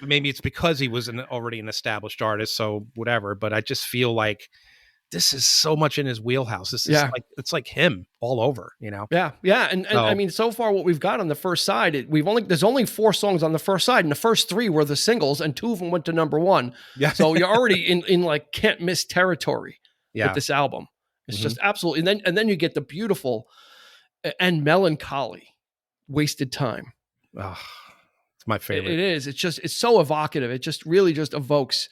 [SPEAKER 2] maybe it's because he was already an established artist. So whatever, but I just feel like this is so much in his wheelhouse. This is it's like him all over,
[SPEAKER 1] Yeah. Yeah. And I mean, so far what we've got on the first side, there's only 4 songs on the first side, and the first 3 were the singles, and 2 of them went to number 1.
[SPEAKER 2] Yeah.
[SPEAKER 1] So you're already in like can't miss territory with this album. It's just absolutely, and then you get the beautiful and melancholy Wasted Time.
[SPEAKER 2] Oh, it's my favorite.
[SPEAKER 1] It is. It's so evocative. It just really just evokes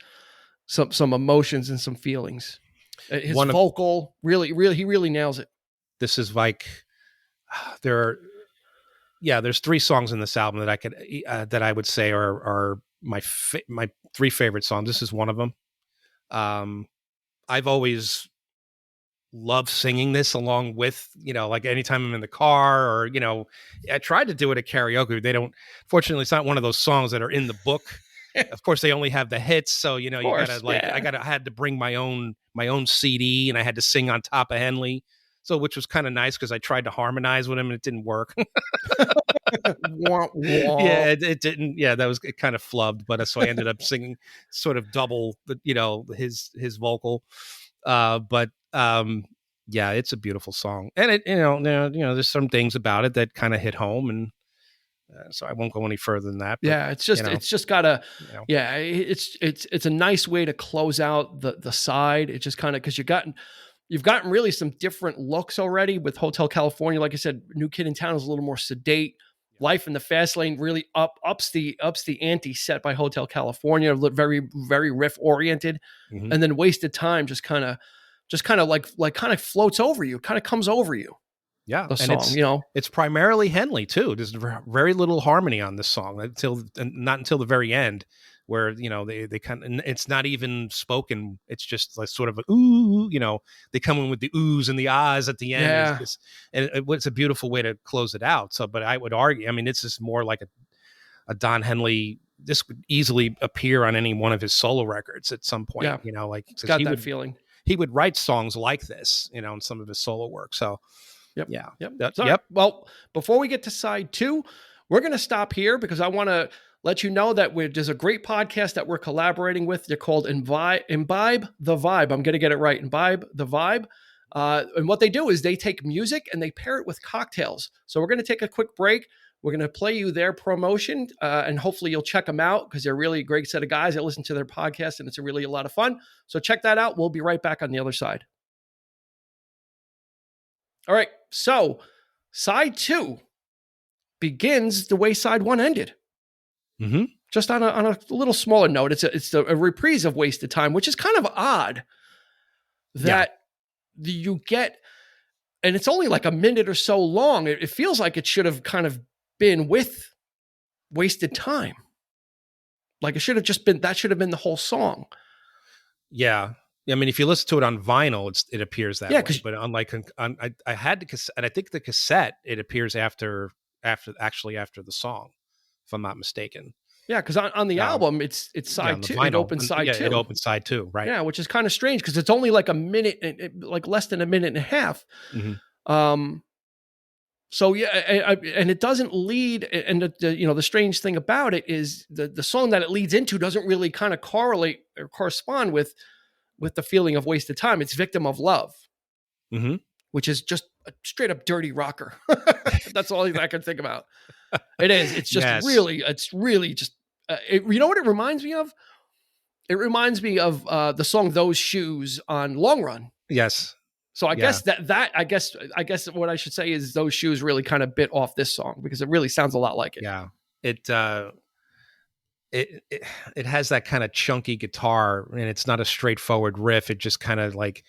[SPEAKER 1] some emotions and some feelings. His vocal he really nails it.
[SPEAKER 2] This is like Yeah, there's 3 songs in this album that I could that I would say are my 3 favorite songs. This is one of them. I've always loved singing this along with, like anytime I'm in the car, or I tried to do it at karaoke. Fortunately, it's not one of those songs that are in the book. Of course, they only have the hits, so you gotta I had to bring my own CD, and I had to sing on top of Henley. So, which was kind of nice because I tried to harmonize with him and it didn't work.
[SPEAKER 1] Wah, wah.
[SPEAKER 2] Yeah, it didn't. Yeah, it kind of flubbed. But so I ended up singing sort of double, his vocal. But yeah, it's a beautiful song, and it there's some things about it that kind of hit home, and so I won't go any further than that. But,
[SPEAKER 1] yeah, it's just gotta. Yeah, it's a nice way to close out the side. It just kind of, because you've gotten really some different looks already with Hotel California. Like I said, New Kid in Town is a little more sedate. Life in the Fast Lane really ups the ante set by Hotel California, very, very riff oriented. Mm-hmm. And then Wasted Time just kind of like floats over you, kind of comes over you.
[SPEAKER 2] Yeah,
[SPEAKER 1] the song,
[SPEAKER 2] it's primarily Henley too. There's very little harmony on this song not until the very end, where they kind of, it's not even spoken. It's just like sort of a ooh, they come in with the oohs and the ahs at the end.
[SPEAKER 1] Yeah.
[SPEAKER 2] And it's a beautiful way to close it out. So, but I would argue, I mean, this is more like a Don Henley. This would easily appear on any one of his solo records at some point.
[SPEAKER 1] Yeah.
[SPEAKER 2] Like
[SPEAKER 1] it's got that feeling.
[SPEAKER 2] He would write songs like this, in some of his solo work. So.
[SPEAKER 1] Yep.
[SPEAKER 2] Yeah.
[SPEAKER 1] Yep. Yep. Well, before we get to side 2, we're going to stop here because I want to let you know that there's a great podcast that we're collaborating with. They're called Imbibe the Vibe. I'm going to get it right. Imbibe the Vibe. And what they do is they take music and they pair it with cocktails. So we're going to take a quick break. We're going to play you their promotion, and hopefully you'll check them out because they're really a great set of guys. I listen to their podcast and it's really a lot of fun. So check that out. We'll be right back on the other side. All right, so side 2 begins the way side 1 ended.
[SPEAKER 2] Mm-hmm.
[SPEAKER 1] Just on a little smaller note, it's a reprise of Wasted Time, which is kind of odd that you get, and it's only like a minute or so long. It feels like it should have kind of been with Wasted Time. Like it should have just been, that should have been the whole song.
[SPEAKER 2] Yeah. I mean, if you listen to it on vinyl, it appears that way. But unlike I had the cassette, and I think the cassette, it appears after the song, if I'm not mistaken.
[SPEAKER 1] Yeah, because on the album, it's side 2. It opens side 2.
[SPEAKER 2] It opens side 2, right?
[SPEAKER 1] Yeah, which is kind of strange because it's only like a minute, like less than a minute and a half.
[SPEAKER 2] Mm-hmm.
[SPEAKER 1] So yeah, and it doesn't lead, and the strange thing about it is the song that it leads into doesn't really kind of correlate or correspond with the feeling of Wasted Time. It's Victim of Love,
[SPEAKER 2] mm-hmm.
[SPEAKER 1] which is just a straight up dirty rocker. That's all I can think about. It is. It's just really just, you know what it reminds me of? It reminds me of the song Those Shoes on Long Run.
[SPEAKER 2] Yes.
[SPEAKER 1] So I guess I guess what I should say is Those Shoes really kind of bit off this song because it really sounds a lot like it.
[SPEAKER 2] Yeah. It has that kind of chunky guitar, and it's not a straightforward riff. It just kind of like,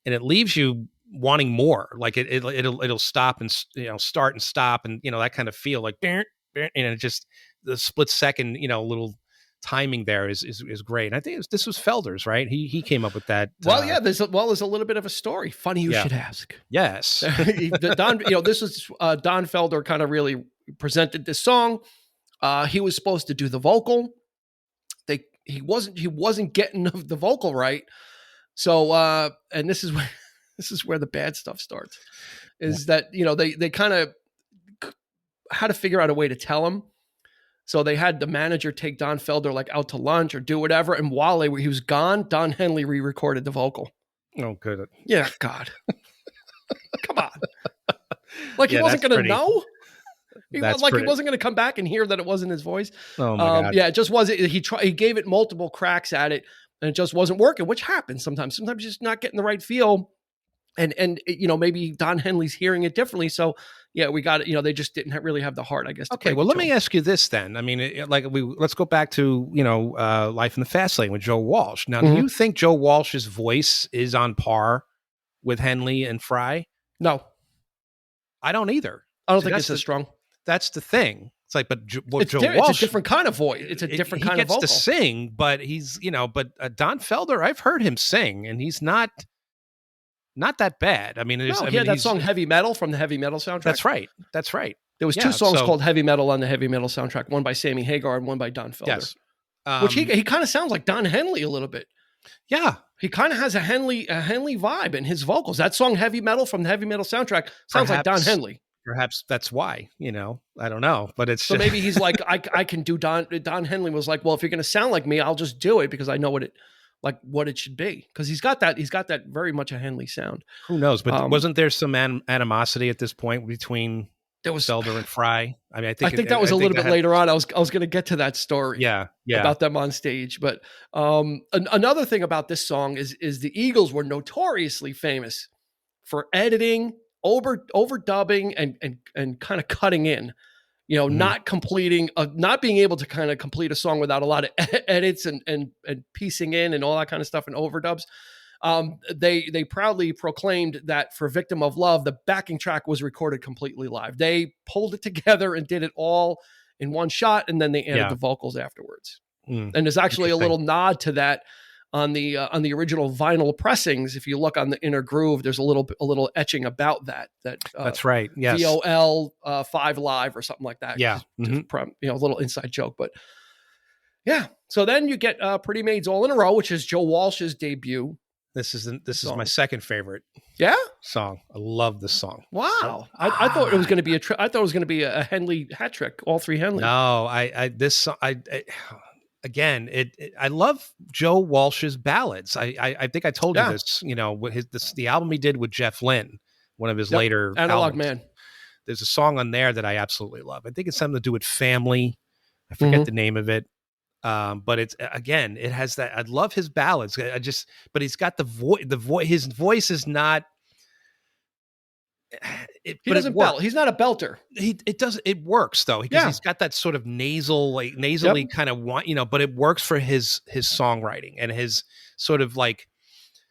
[SPEAKER 2] and it leaves you wanting more. Like it'll stop and start and stop, and that kind of feel like, and it just the split second little timing there is great. And I think this was Felder's, right? He came up with that.
[SPEAKER 1] Well, yeah. There's a little bit of a story. Funny you should ask.
[SPEAKER 2] Yes,
[SPEAKER 1] Don. This was Don Felder kind of really presented this song. He was supposed to do the vocal. He wasn't getting the vocal right. So and this is where the bad stuff starts. Is that they kind of had to figure out a way to tell him. So they had the manager take Don Felder like out to lunch or do whatever, and while he was gone, Don Henley re-recorded the vocal.
[SPEAKER 2] Oh, good.
[SPEAKER 1] Yeah, God, come on. Like he wasn't going to know. He wasn't going to come back and hear that it wasn't his voice.
[SPEAKER 2] Oh my God.
[SPEAKER 1] Yeah, it just wasn't. He gave it multiple cracks at it, and it just wasn't working, which happens sometimes. Sometimes you're just not getting the right feel, and maybe Don Henley's hearing it differently. So yeah, we got it. They just didn't really have the heart, I guess.
[SPEAKER 2] Okay, well, let me ask you this then. I mean, let's go back to Life in the Fast Lane with Joe Walsh. Now, do you think Joe Walsh's voice is on par with Henley and Fry?
[SPEAKER 1] No,
[SPEAKER 2] I don't either.
[SPEAKER 1] I don't think it's as strong.
[SPEAKER 2] that's the thing. It's like, but Joe Walsh,
[SPEAKER 1] it's a different kind of voice. It's a different kind of vocal.
[SPEAKER 2] He gets to sing, but he's, but Don Felder, I've heard him sing, and he's not that bad. I mean,
[SPEAKER 1] he had that song Heavy Metal from the Heavy Metal soundtrack.
[SPEAKER 2] That's right.
[SPEAKER 1] There was two songs called Heavy Metal on the Heavy Metal soundtrack, one by Sammy Hagar and one by Don Felder.
[SPEAKER 2] Yes.
[SPEAKER 1] Which he kind of sounds like Don Henley a little bit.
[SPEAKER 2] Yeah.
[SPEAKER 1] He kind of has a Henley vibe in his vocals. That song Heavy Metal from the Heavy Metal soundtrack sounds like Don Henley.
[SPEAKER 2] Perhaps that's why, I don't know, but it's
[SPEAKER 1] so maybe he's like, I can do Don Henley was like, well, if you're going to sound like me, I'll just do it because I know what it should be. Cause he's got that very much a Henley sound.
[SPEAKER 2] Who knows? But wasn't there some animosity at this point between Felder and Fry? I mean, I think
[SPEAKER 1] that was a little bit later on. I was going to get to that story.
[SPEAKER 2] Yeah.
[SPEAKER 1] About them on stage. But another thing about this song is the Eagles were notoriously famous for editing, overdubbing, and kind of cutting in, not completing, not being able to kind of complete a song without a lot of edits and piecing in and all that kind of stuff and overdubs. They proudly proclaimed that for Victim of Love, the backing track was recorded completely live. They pulled it together and did it all in one shot, and then they added the vocals afterwards. And there's actually a little nod to that on the original vinyl pressings. If you look on the Inner Groove, there's a little etching about that.
[SPEAKER 2] That's right. Yes.
[SPEAKER 1] VOL 5 Live or something like that.
[SPEAKER 2] Yeah.
[SPEAKER 1] Just, a little inside joke, but yeah. So then you get Pretty Maids All in a Row, which is Joe Walsh's debut.
[SPEAKER 2] This is my second favorite.
[SPEAKER 1] Yeah,
[SPEAKER 2] song. I love this song.
[SPEAKER 1] Wow, I thought it was going to be I thought it was going to be a Henley hat trick. All three Henley.
[SPEAKER 2] No, again, I love Joe Walsh's ballads. I think I told you this. The album he did with Jeff Lynne, one of his later
[SPEAKER 1] Analog
[SPEAKER 2] albums.
[SPEAKER 1] Man.
[SPEAKER 2] There's a song on there that I absolutely love. I think it's something to do with family. I forget the name of it. But it has that. I love his ballads. But he's got the voice. His voice is not.
[SPEAKER 1] He doesn't belt. He's not a belter.
[SPEAKER 2] It works though, because he's got that sort of nasally kind of but it works for his songwriting and his sort of like.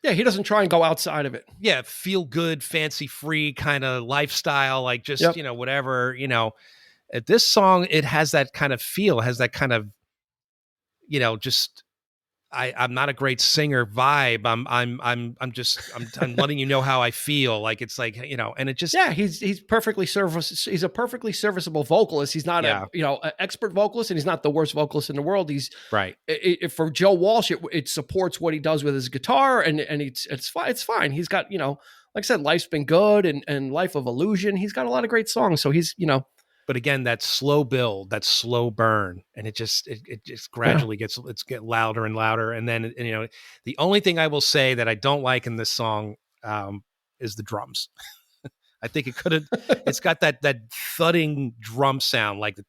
[SPEAKER 1] Yeah, he doesn't try and go outside of it.
[SPEAKER 2] Yeah, feel good, fancy free kind of lifestyle, like just whatever. This song, it has that kind of feel, has that kind of. Just I'm not a great singer vibe. I'm letting you know how I feel. Like it's like, and it just
[SPEAKER 1] he's perfectly he's a perfectly serviceable vocalist. He's not an expert vocalist, and he's not the worst vocalist in the world. He's
[SPEAKER 2] right.
[SPEAKER 1] For Joe Walsh, it supports what he does with his guitar, and it's fine. It's fine. He's got like I said, Life's Been Good and Life of Illusion. He's got a lot of great songs. So he's
[SPEAKER 2] But again, that slow build, that slow burn, and it just gradually gets louder and louder. And then the only thing I will say that I don't like in this song is the drums. I think it could have. It's got that thudding drum sound, like the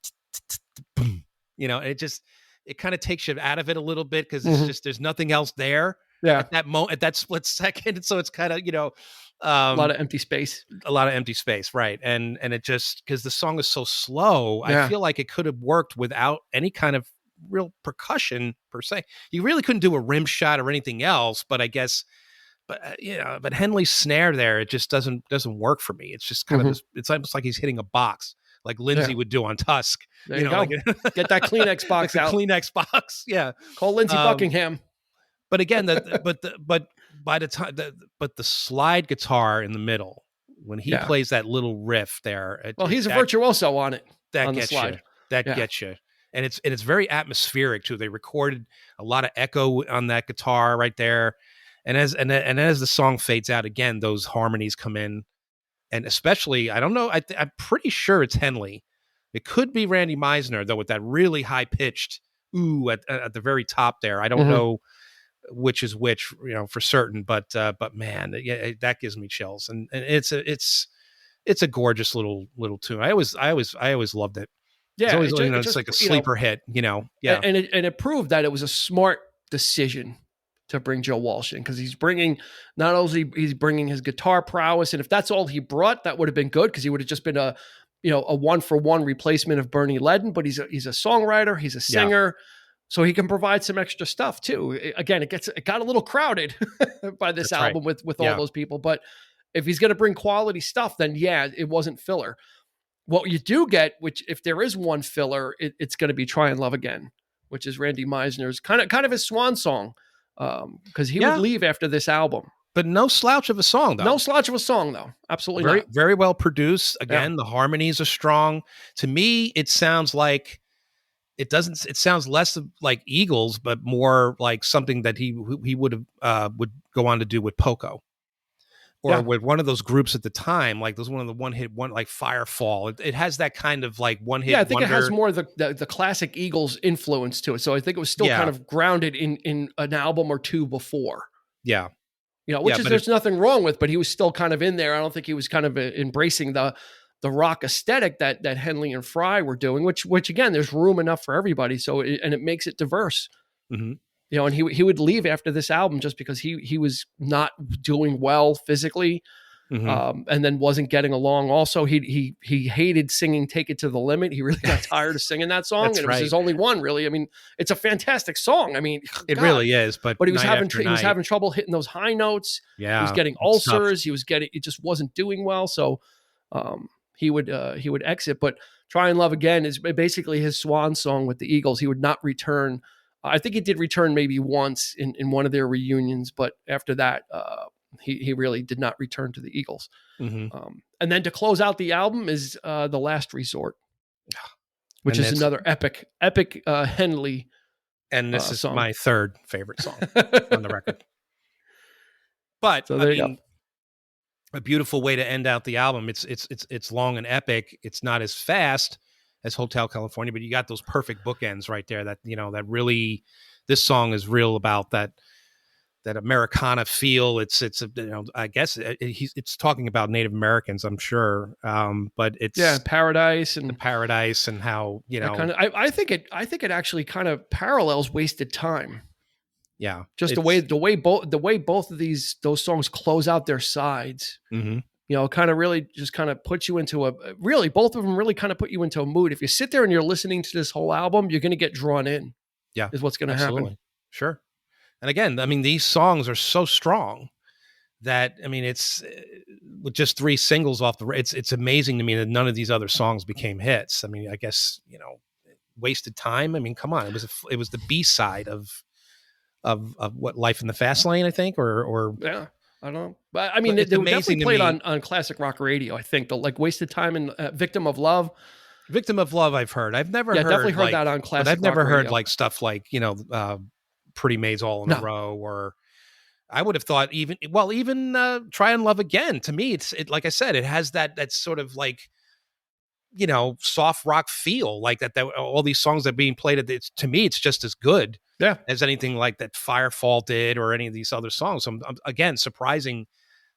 [SPEAKER 2] boom. It kind of takes you out of it a little bit because it's just there's nothing else there.
[SPEAKER 1] Yeah.
[SPEAKER 2] At that split second, so it's kind of
[SPEAKER 1] a lot of empty space.
[SPEAKER 2] Right? And it just because the song is so slow, I feel like it could have worked without any kind of real percussion per se. You really couldn't do a rim shot or anything else, but I guess. But Henley's snare there, it just doesn't work for me. It's just kind of it's almost like he's hitting a box, like Lindsay would do on Tusk.
[SPEAKER 1] There you go. Get that Kleenex box out.
[SPEAKER 2] Kleenex box, yeah.
[SPEAKER 1] Call Lindsey Buckingham.
[SPEAKER 2] But again, but by the time the slide guitar in the middle when he plays that little riff there.
[SPEAKER 1] He's a virtuoso on it.
[SPEAKER 2] That gets you. That gets you. And it's very atmospheric too. They recorded a lot of echo on that guitar right there. And as the song fades out again, those harmonies come in, and especially I don't know. I'm pretty sure it's Henley. It could be Randy Meisner though, with that really high pitched ooh at the very top there. I don't know which is which, for certain. But man, that gives me chills, and it's a gorgeous little tune. I always loved it.
[SPEAKER 1] Yeah,
[SPEAKER 2] it's like a sleeper hit. Yeah,
[SPEAKER 1] and it proved that it was a smart decision to bring Joe Walsh in, because he's bringing his guitar prowess, and if that's all he brought, that would have been good, because he would have just been a 1-for-1 replacement of Bernie Ledden. But he's a songwriter, he's a singer, so he can provide some extra stuff too. Again, it got a little crowded by this album with all those people, but if he's going to bring quality stuff, then it wasn't filler. what you do get, which if there is one filler, it's going to be "Try and Love Again," which is Randy Meisner's kind of his swan song, because he would leave after this album.
[SPEAKER 2] But no slouch of a song, though.
[SPEAKER 1] No slouch of a song, though. Absolutely
[SPEAKER 2] very,
[SPEAKER 1] not.
[SPEAKER 2] Very well produced. Again, the harmonies are strong. To me, it sounds like it sounds less like Eagles, but more like something that he would go on to do with Poco. Or with one of those groups at the time, like those one like Firefall. It has that kind of like one hit.
[SPEAKER 1] Yeah, I think it has more of the classic Eagles influence to it. So I think it was still kind of grounded in an album or two before.
[SPEAKER 2] Yeah.
[SPEAKER 1] Which is there's nothing wrong with, but he was still kind of in there. I don't think he was kind of embracing the rock aesthetic that Henley and Fry were doing, which again, there's room enough for everybody. So and it makes it diverse. Mm-hmm. And he would leave after this album just because he was not doing well physically, and then wasn't getting along. Also, he hated singing "Take It to the Limit." He really got tired of singing that song, and it was his only one, really. I mean, it's a fantastic song. I mean,
[SPEAKER 2] it really is. But
[SPEAKER 1] he was having trouble hitting those high notes.
[SPEAKER 2] Yeah,
[SPEAKER 1] he was getting ulcers. It just wasn't doing well. So he would exit. But "Try and Love Again" is basically his swan song with the Eagles. He would not return. I think he did return maybe once in one of their reunions, but after that, he really did not return to the Eagles. Mm-hmm. And then to close out the album is "The Last Resort," which is another epic Henley. And
[SPEAKER 2] this is
[SPEAKER 1] song.
[SPEAKER 2] My third favorite song on the record. But
[SPEAKER 1] so there you go.
[SPEAKER 2] A beautiful way to end out the album. It's long and epic. It's not as fast as Hotel California, but you got those perfect bookends right there that, that really, this song is real about that Americana feel. It's I guess it's talking about Native Americans, I'm sure. But it's
[SPEAKER 1] paradise and
[SPEAKER 2] how,
[SPEAKER 1] I think it actually kind of parallels Wasted Time.
[SPEAKER 2] Yeah.
[SPEAKER 1] Just the way both of those songs close out their sides. Mm-hmm. Kind of really just kind of puts you into both of them really kind of put you into a mood. If you sit there and you're listening to this whole album, you're going to get drawn in.
[SPEAKER 2] Yeah.
[SPEAKER 1] Is what's going to happen.
[SPEAKER 2] Sure. And again, I mean, these songs are so strong that, I mean, it's with just 3 singles off it's amazing to me that none of these other songs became hits. I mean, I guess, Wasted Time. I mean, come on. It was the B-side of what, Life in the Fast Lane, I think, or
[SPEAKER 1] yeah. I don't know. But I mean, they were definitely played on classic rock radio, I think. Like Wasted Time and Victim of Love.
[SPEAKER 2] Victim of Love, I've heard. I've never heard.
[SPEAKER 1] Definitely heard that on classic rock radio.
[SPEAKER 2] I've never heard like stuff like, Pretty Maids All in a Row, or I would have thought even Try and Love Again. To me, it like I said, it has that sort of like, soft rock feel, like that all these songs that are being played, to me, it's just as good as anything like that Firefall did or any of these other songs. So again, surprising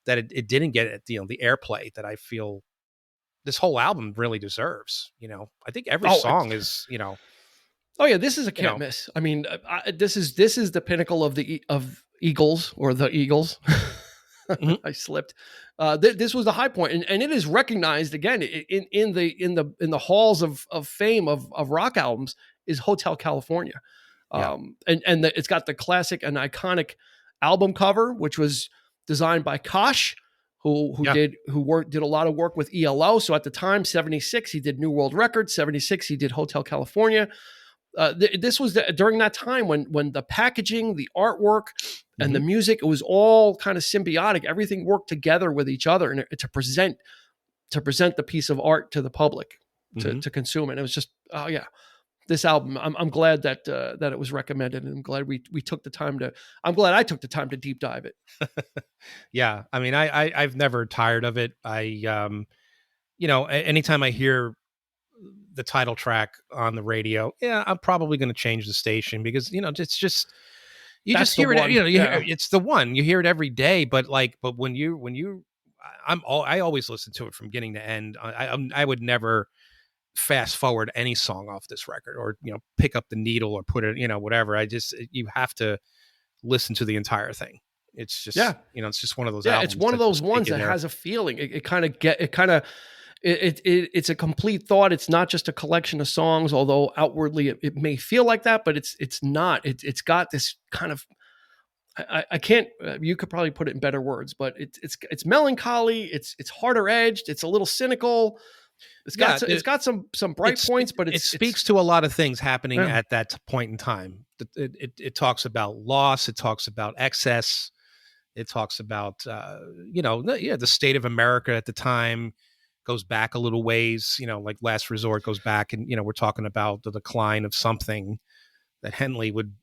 [SPEAKER 2] that it didn't get the airplay that I feel this whole album really deserves. I think every song is,
[SPEAKER 1] Oh yeah, this is a can't miss. I mean, this is the pinnacle of Eagles or the Eagles. Mm-hmm. I slipped. This was the high point, and it is recognized again in the halls of fame of rock albums is Hotel California. And it's got the classic and iconic album cover, which was designed by Kosh, who did a lot of work with ELO. So at the time, 76, he did New World Records. 76, he did Hotel California. This was during that time when the packaging, the artwork, and the music, it was all kind of symbiotic. Everything worked together with each other, and to present the piece of art to the public to consume it. It was just, this album. I'm glad that it was recommended, and I'm glad we took the time to. I'm glad I took the time to deep dive it.
[SPEAKER 2] Yeah, I mean, I've never tired of it. Anytime I hear the title track on the radio, I'm probably going to change the station because it's just you just hear it. It's the one you hear it every day. But when I always listen to it from beginning to end. I would never fast forward any song off this record or pick up the needle or put it whatever. You have to listen to the entire thing. It's just it's just one of those albums.
[SPEAKER 1] It's one of those ones that has a feeling. It's a complete thought. It's not just a collection of songs, although outwardly it may feel like that, but it's not. It's got this kind of, I can't. You could probably put it in better words, but it's melancholy. It's harder edged. It's a little cynical. It's got some bright points, but
[SPEAKER 2] it speaks to a lot of things happening at that point in time. It talks about loss. It talks about excess. It talks about, the state of America at the time, goes back a little ways, like Last Resort goes back, and, we're talking about the decline of something that Henley would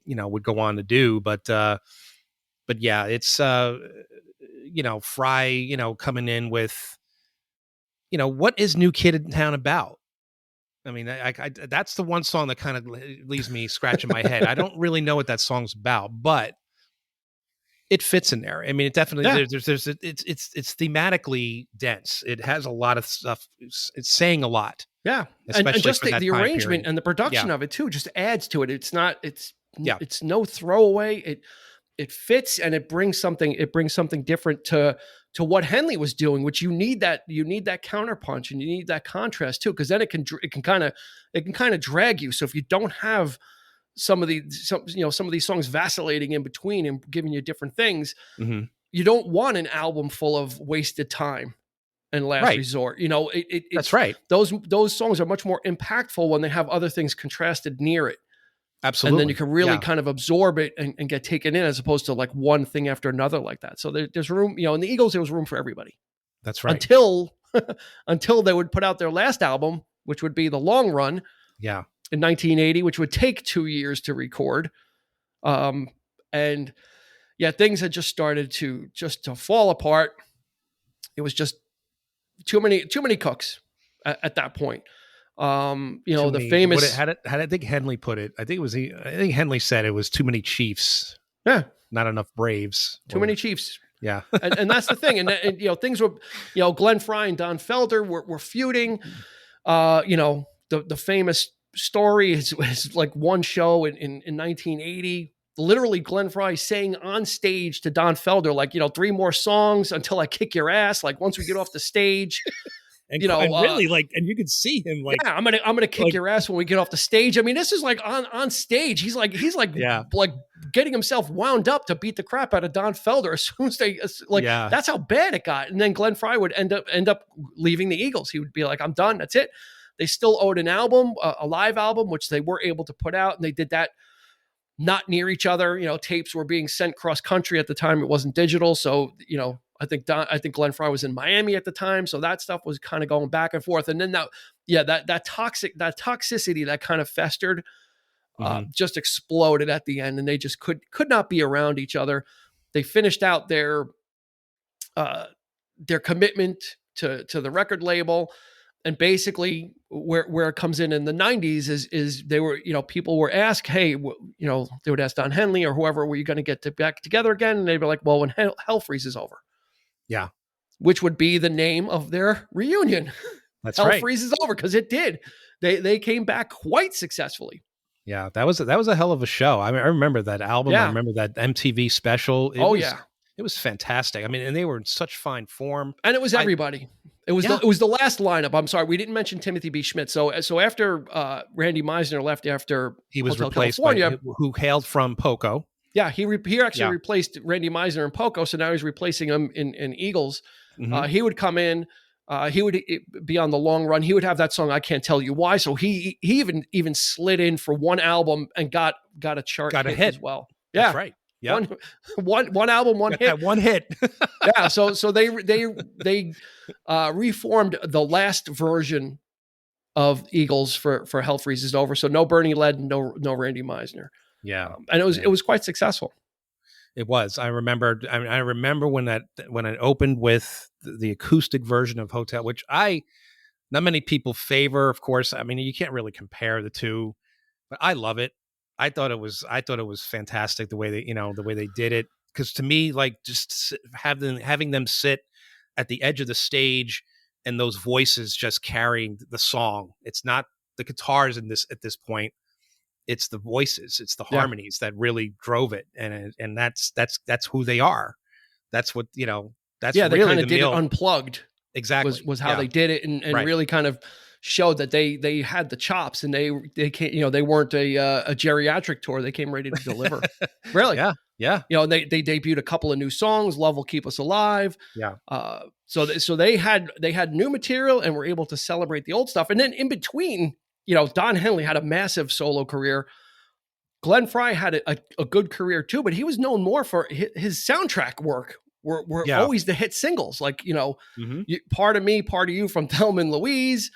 [SPEAKER 2] go on to do. But yeah, it's, Fry, coming in with, what is New Kid in Town about? I mean, I that's the one song that kind of leaves me scratching my head. I don't really know what that song's about, but it fits in there. I mean, it definitely, it's thematically dense. It has a lot of stuff. It's saying a lot.
[SPEAKER 1] Yeah. And just the arrangement and the production of it too, just adds to it. It's no throwaway. It fits, and it brings something different to what Henley was doing, which you need that counterpunch, and you need that contrast too, because then it can kind of drag you. So if you don't have some of these songs vacillating in between and giving you different things, you don't want an album full of wasted time and Last Resort.
[SPEAKER 2] That's right.
[SPEAKER 1] Those songs are much more impactful when they have other things contrasted near it.
[SPEAKER 2] Absolutely.
[SPEAKER 1] And then you can really kind of absorb it and get taken in, as opposed to like one thing after another like that. So there's room, in the Eagles, there was room for everybody.
[SPEAKER 2] That's right.
[SPEAKER 1] Until they would put out their last album, which would be The Long Run.
[SPEAKER 2] Yeah.
[SPEAKER 1] In 1980, which would take 2 years to record. Things had just started to fall apart. It was just too many cooks at that point. The famous.
[SPEAKER 2] How did I think Henley put it? I think Henley said it was too many chiefs.
[SPEAKER 1] Yeah,
[SPEAKER 2] not enough Braves.
[SPEAKER 1] Too many chiefs.
[SPEAKER 2] Yeah,
[SPEAKER 1] and that's the thing. And things were, Glenn Frey and Don Felder were feuding. The famous story is like one show in 1980. Literally, Glenn Frey saying on stage to Don Felder, like, 3 more songs until I kick your ass. Like, once we get off the sage.
[SPEAKER 2] And really, and you could see him like,
[SPEAKER 1] I'm gonna kick your ass when we get off the stage. I mean, this is like on stage. He's like getting himself wound up to beat the crap out of Don Felder as soon as that's how bad it got. And then Glenn Frey would end up leaving the Eagles. He would be like, I'm done. That's it. They still owed an album, a live album, which they were able to put out, and they did that not near each other. Tapes were being sent cross country at the time. It wasn't digital, so I think Glenn Frey was in Miami at the time, so that stuff was kind of going back and forth. And then that toxicity that kind of festered just exploded at the end, and they just could not be around each other. They finished out their commitment to the record label, and basically where it comes in the 90s is they were, people were asked, hey, they would ask Don Henley or whoever, were you going to get back together again? And they'd be like, well, when Hell freezes over.
[SPEAKER 2] Yeah.
[SPEAKER 1] Which would be the name of their reunion.
[SPEAKER 2] That's
[SPEAKER 1] Hell
[SPEAKER 2] right.
[SPEAKER 1] freezes over, because it did. They came back quite successfully.
[SPEAKER 2] Yeah, that was a hell of a show. I mean, I remember that album. Yeah. I remember that MTV special. It was fantastic. I mean, and they were in such fine form. And it was
[SPEAKER 1] everybody. It was the last lineup. I'm sorry, we didn't mention Timothy B. Schmidt. So after Randy Meisner left, after
[SPEAKER 2] he was
[SPEAKER 1] Hotel
[SPEAKER 2] replaced
[SPEAKER 1] California,
[SPEAKER 2] by who hailed from Poco.
[SPEAKER 1] Yeah, he actually replaced Randy Meisner in Poco, so now he's replacing him in Eagles. Mm-hmm. He would come in. He would be on The Long Run. He would have that song, I Can't Tell You Why. So he even slid in for one album and got a chart hit as well. Yeah,
[SPEAKER 2] that's right. Yeah,
[SPEAKER 1] one album, one hit.
[SPEAKER 2] That one hit.
[SPEAKER 1] Yeah, so they reformed the last version of Eagles for Hell Freezes Over. So no Bernie Led, no Randy Meisner.
[SPEAKER 2] Yeah,
[SPEAKER 1] and it was quite successful.
[SPEAKER 2] It was. I remember when it opened with the acoustic version of Hotel, which not many people favor. Of course, I mean, you can't really compare the two, but I love it. I thought it was fantastic the way they did it. Because to me, like, just having them sit at the edge of the stage and those voices just carrying the song. It's not the guitars at this point. It's the voices, it's the harmonies that really drove it, and that's who they are. That's what That's
[SPEAKER 1] they
[SPEAKER 2] really
[SPEAKER 1] kind of did it unplugged.
[SPEAKER 2] Exactly,
[SPEAKER 1] was how they did it, and really kind of showed that they had the chops, and they came, they weren't a geriatric tour. They came ready to deliver. Really,
[SPEAKER 2] Yeah.
[SPEAKER 1] And they debuted a couple of new songs. Love Will Keep Us Alive.
[SPEAKER 2] Yeah.
[SPEAKER 1] So they had new material and were able to celebrate the old stuff. And then in between, Don Henley had a massive solo career. Glenn Frey had a good career too, but he was known more for his soundtrack work. Were always the hit singles, like Part of Me, Part of You from Thelma and Louise,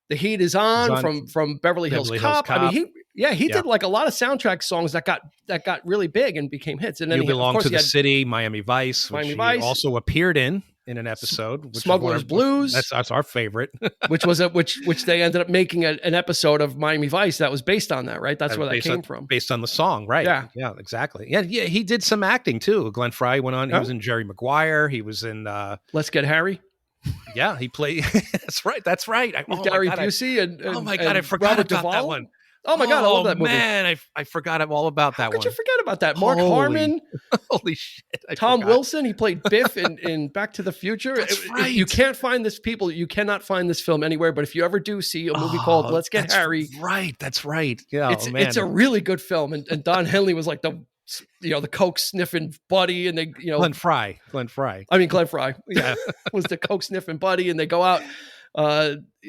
[SPEAKER 1] The Heat Is On from Beverly Hills Cop. I mean, he did like a lot of soundtrack songs that got really big and became hits. And then
[SPEAKER 2] You Belong to the City, Miami Vice, which he also appeared in an episode.
[SPEAKER 1] Smuggler's Blues.
[SPEAKER 2] That's our favorite.
[SPEAKER 1] which they ended up making an episode of Miami Vice that was based on that, right? That's where that came from.
[SPEAKER 2] Based on the song, right? Yeah, exactly. Yeah, he did some acting too. Glenn Frey went on. He was in Jerry Maguire. He was in
[SPEAKER 1] Let's Get Harry.
[SPEAKER 2] Yeah, he played. That's right.
[SPEAKER 1] Gary Busey and
[SPEAKER 2] oh my God, I forgot about that one.
[SPEAKER 1] Oh my God, I love that movie.
[SPEAKER 2] Man, I forgot all about that one.
[SPEAKER 1] How could you forget about that? Mark Harmon.
[SPEAKER 2] Holy shit.
[SPEAKER 1] Tom Wilson, he played Biff in Back to the Future.
[SPEAKER 2] That's right.
[SPEAKER 1] You can't find this, people. You cannot find this film anywhere, but if you ever do see a movie called Let's Get Harry.
[SPEAKER 2] That's right. Yeah,
[SPEAKER 1] it's a really good film. And Don Henley was like the coke sniffing buddy, and they,
[SPEAKER 2] Glenn Frey.
[SPEAKER 1] I mean, Glenn Frey. Yeah. Was the coke sniffing buddy, and they go out.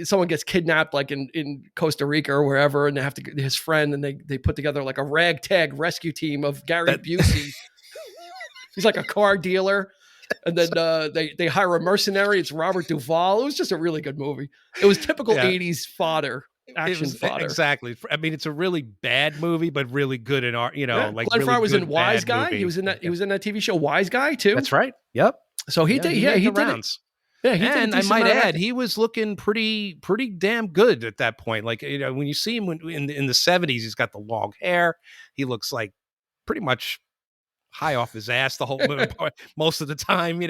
[SPEAKER 1] Someone gets kidnapped like in Costa Rica or wherever, and they have to get his friend, and they put together like a ragtag rescue team of Gary Busey. He's like a car dealer. And then they hire a mercenary. It's Robert Duvall. It was just a really good movie. It was typical 80s fodder. Action fodder.
[SPEAKER 2] Exactly. I mean, it's a really bad movie, but really good in art. Like
[SPEAKER 1] Glenn Frey was in Wise Guy.
[SPEAKER 2] Movie.
[SPEAKER 1] He was in that. He was in that TV show Wise Guy too.
[SPEAKER 2] That's right. Yep.
[SPEAKER 1] So he did. Yeah, he did rounds. Yeah,
[SPEAKER 2] and I might add, he was looking pretty damn good at that point. Like, when you see him in the 70s, he's got the long hair. He looks like pretty much high off his ass the whole movie, most of the time,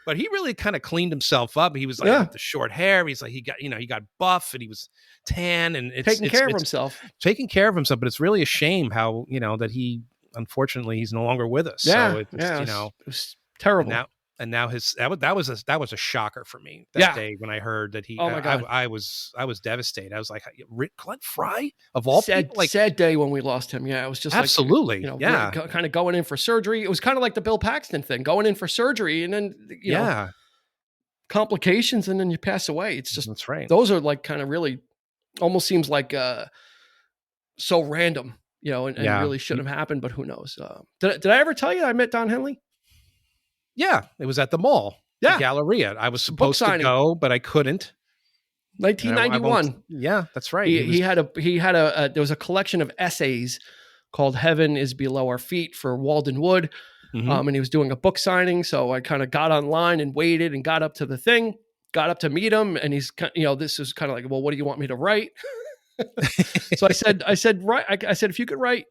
[SPEAKER 2] But he really kind of cleaned himself up. He was like with the short hair. He's like he got buff and he was tan and
[SPEAKER 1] taking care of himself.
[SPEAKER 2] But it's really a shame how that he unfortunately he's no longer with us.
[SPEAKER 1] Yeah,
[SPEAKER 2] so
[SPEAKER 1] it was terrible.
[SPEAKER 2] And now that was a shocker for me that day when I heard that he.
[SPEAKER 1] Oh my God.
[SPEAKER 2] I was devastated. I was like, Glenn Frey of all people. Like,
[SPEAKER 1] sad day when we lost him. Yeah, it was just
[SPEAKER 2] absolutely.
[SPEAKER 1] Kind of going in for surgery. It was kind of like the Bill Paxton thing, going in for surgery and then complications, and then you pass away. It's just
[SPEAKER 2] that's right.
[SPEAKER 1] Those are like kind of really almost seems like so random, and really shouldn't have happened. But who knows? Did I ever tell you I met Don Henley?
[SPEAKER 2] Yeah, it was at the mall, the Galleria. I was supposed to go, but I couldn't.
[SPEAKER 1] 1991.
[SPEAKER 2] Yeah, that's right.
[SPEAKER 1] He had a there was a collection of essays called "Heaven Is Below Our Feet" for Walden Wood, and he was doing a book signing. So I kind of got online and waited and got up to the thing, got up to meet him, and he's this is kind of like, well, what do you want me to write? So I said, if you could write,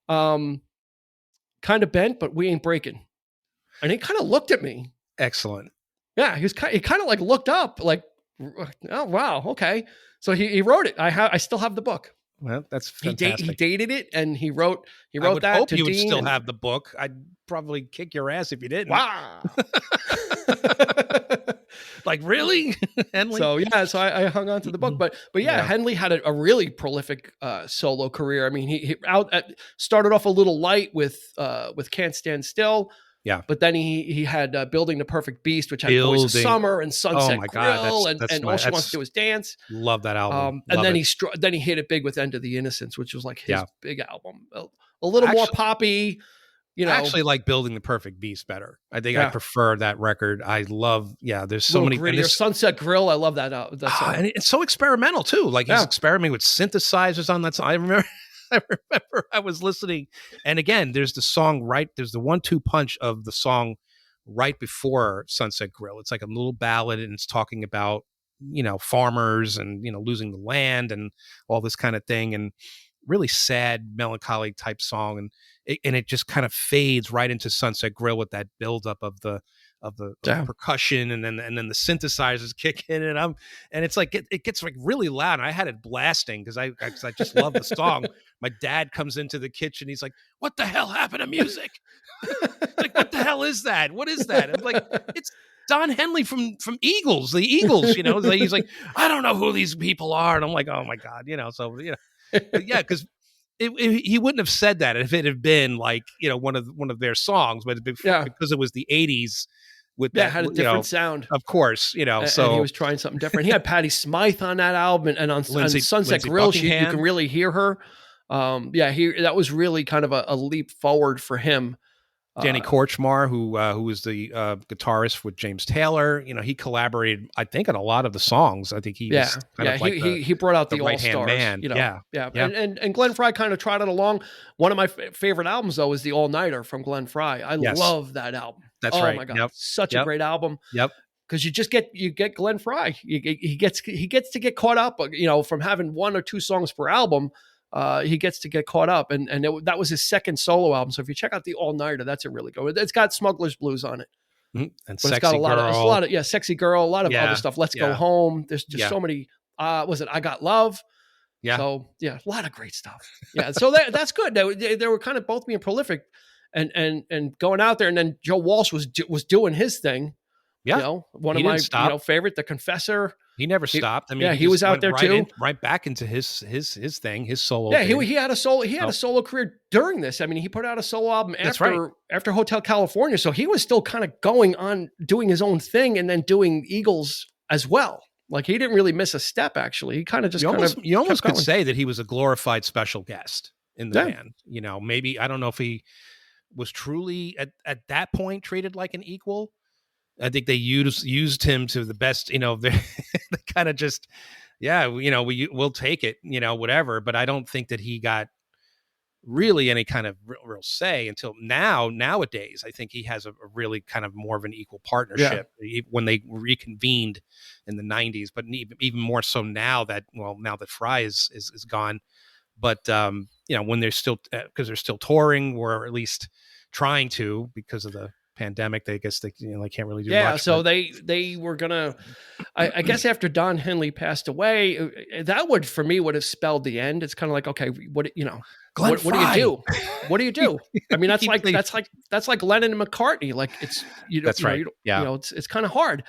[SPEAKER 1] kind of bent, but we ain't breaking. And he kind of looked at me.
[SPEAKER 2] Excellent.
[SPEAKER 1] Yeah, he kind of like looked up, like, oh wow, okay. So he wrote it. I still have the book.
[SPEAKER 2] Well, that's fantastic.
[SPEAKER 1] He dated it, and he wrote
[SPEAKER 2] I would
[SPEAKER 1] that
[SPEAKER 2] hope
[SPEAKER 1] to
[SPEAKER 2] you would
[SPEAKER 1] Dean
[SPEAKER 2] still have the book. I'd probably kick your ass if you didn't.
[SPEAKER 1] Wow.
[SPEAKER 2] Like, really? Henley?
[SPEAKER 1] So I hung on to the book, but Henley had a really prolific solo career. I mean, he started off a little light with Can't Stand Still.
[SPEAKER 2] Yeah,
[SPEAKER 1] but then he had Building the Perfect Beast, which had Boys of Summer and Sunset Grill, and All She Wants to Do Is Dance.
[SPEAKER 2] Love that album.
[SPEAKER 1] And then he hit it big with End of the Innocents, which was like his big album. A little more poppy. I
[SPEAKER 2] actually like Building the Perfect Beast better. I think I prefer that record. I love. There's so many.
[SPEAKER 1] Grittier. Sunset Grill. I love that. That song.
[SPEAKER 2] And it's so experimental too. Like he's experimenting with synthesizers on that song. I remember I was listening, and again, there's the 1-2 punch of the song right before Sunset Grill. It's like a little ballad, and it's talking about, farmers and, losing the land and all this kind of thing, and really sad, melancholy type song. And it just kind of fades right into Sunset Grill with that buildup of the percussion, and then the synthesizers kick in, and it's like it gets like really loud. And I had it blasting because I just love the song. My dad comes into the kitchen. He's like, "What the hell happened to music? Like, what the hell is that? What is that?" I'm like, "It's Don Henley from Eagles, the Eagles." He's like, "I don't know who these people are," and I'm like, "Oh my God," So but yeah, because he wouldn't have said that if it had been like, one of their songs, but because it was the 80s with that,
[SPEAKER 1] had a different sound.
[SPEAKER 2] Of course, so
[SPEAKER 1] and he was trying something different. He had Patti Smythe on that album, and on Sunset Grill, you can really hear her. That was really kind of a leap forward for him.
[SPEAKER 2] Danny Korchmar, who was the guitarist with James Taylor, he collaborated, I think, on a lot of the songs. I think he was
[SPEAKER 1] he brought out the
[SPEAKER 2] all-stars. Man.
[SPEAKER 1] And Glenn Frey kind of trotted along. One of my favorite albums, though, is the All Nighter from Glenn Frey. I love that album.
[SPEAKER 2] That's right.
[SPEAKER 1] Oh my god, such a great album.
[SPEAKER 2] Yep.
[SPEAKER 1] Because you get Glenn Frey. He gets to get caught up, from having 1 or 2 songs per album. He gets to get caught up, and that was his second solo album. So if you check out the All Nighter, that's a really good one. It's got Smuggler's Blues on it,
[SPEAKER 2] and
[SPEAKER 1] but it's got a lot of Sexy Girl, a lot of other stuff. Let's Go Home. There's just so many. Was it I Got Love?
[SPEAKER 2] Yeah.
[SPEAKER 1] So a lot of great stuff. Yeah. So that's good. They were kind of both being prolific, and going out there. And then Joe Walsh was doing his thing.
[SPEAKER 2] Yeah.
[SPEAKER 1] One of my favorite, The Confessor.
[SPEAKER 2] He never stopped. I mean,
[SPEAKER 1] he was out there too,
[SPEAKER 2] right back into his thing, his solo.
[SPEAKER 1] Yeah, he had a solo. He had a solo career during this. I mean, he put out a solo album after Hotel California, so he was still kind of going on doing his own thing, and then doing Eagles as well. Like, he didn't really miss a step. Actually, he kind of just
[SPEAKER 2] you almost could say that he was a glorified special guest in the band. Maybe, I don't know if he was truly at that point treated like an equal. I think they used him to the best, they kind of just, we'll take it, whatever. But I don't think that he got really any kind of real say until nowadays. I think he has a really kind of more of an equal partnership when they reconvened in the 90s, but even more so now that Frey is gone. But, when they're still, because they're still touring, or at least trying to, because of the pandemic, they guess they can't really do much.
[SPEAKER 1] So they were gonna, I guess after Don Henley passed away, that would have spelled the end. It's kind of like, okay, what do you do? What do you do? I mean, that's like Lennon and McCartney. Like, it's that's right. It's kind of hard.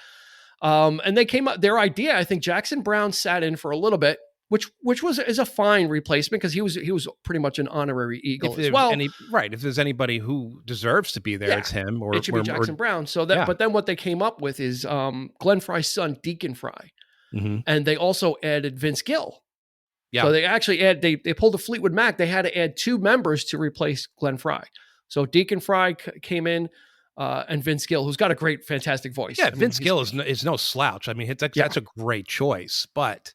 [SPEAKER 1] And they came up, their idea, I think Jackson Browne sat in for a little bit, which is a fine replacement, because he was pretty much an honorary Eagle as well.
[SPEAKER 2] If there's anybody who deserves to be there, it's him, or
[SPEAKER 1] it should be Jackson Browne. So that, but then what they came up with is Glenn Frey's son, Deacon Frey, and they also added Vince Gill. Yeah. So they actually they pulled a Fleetwood Mac. They had to add 2 members to replace Glenn Frey. So Deacon Frey came in. And Vince Gill, who's got a fantastic voice.
[SPEAKER 2] Yeah, Vince Gill is no slouch. I mean, that's a great choice, but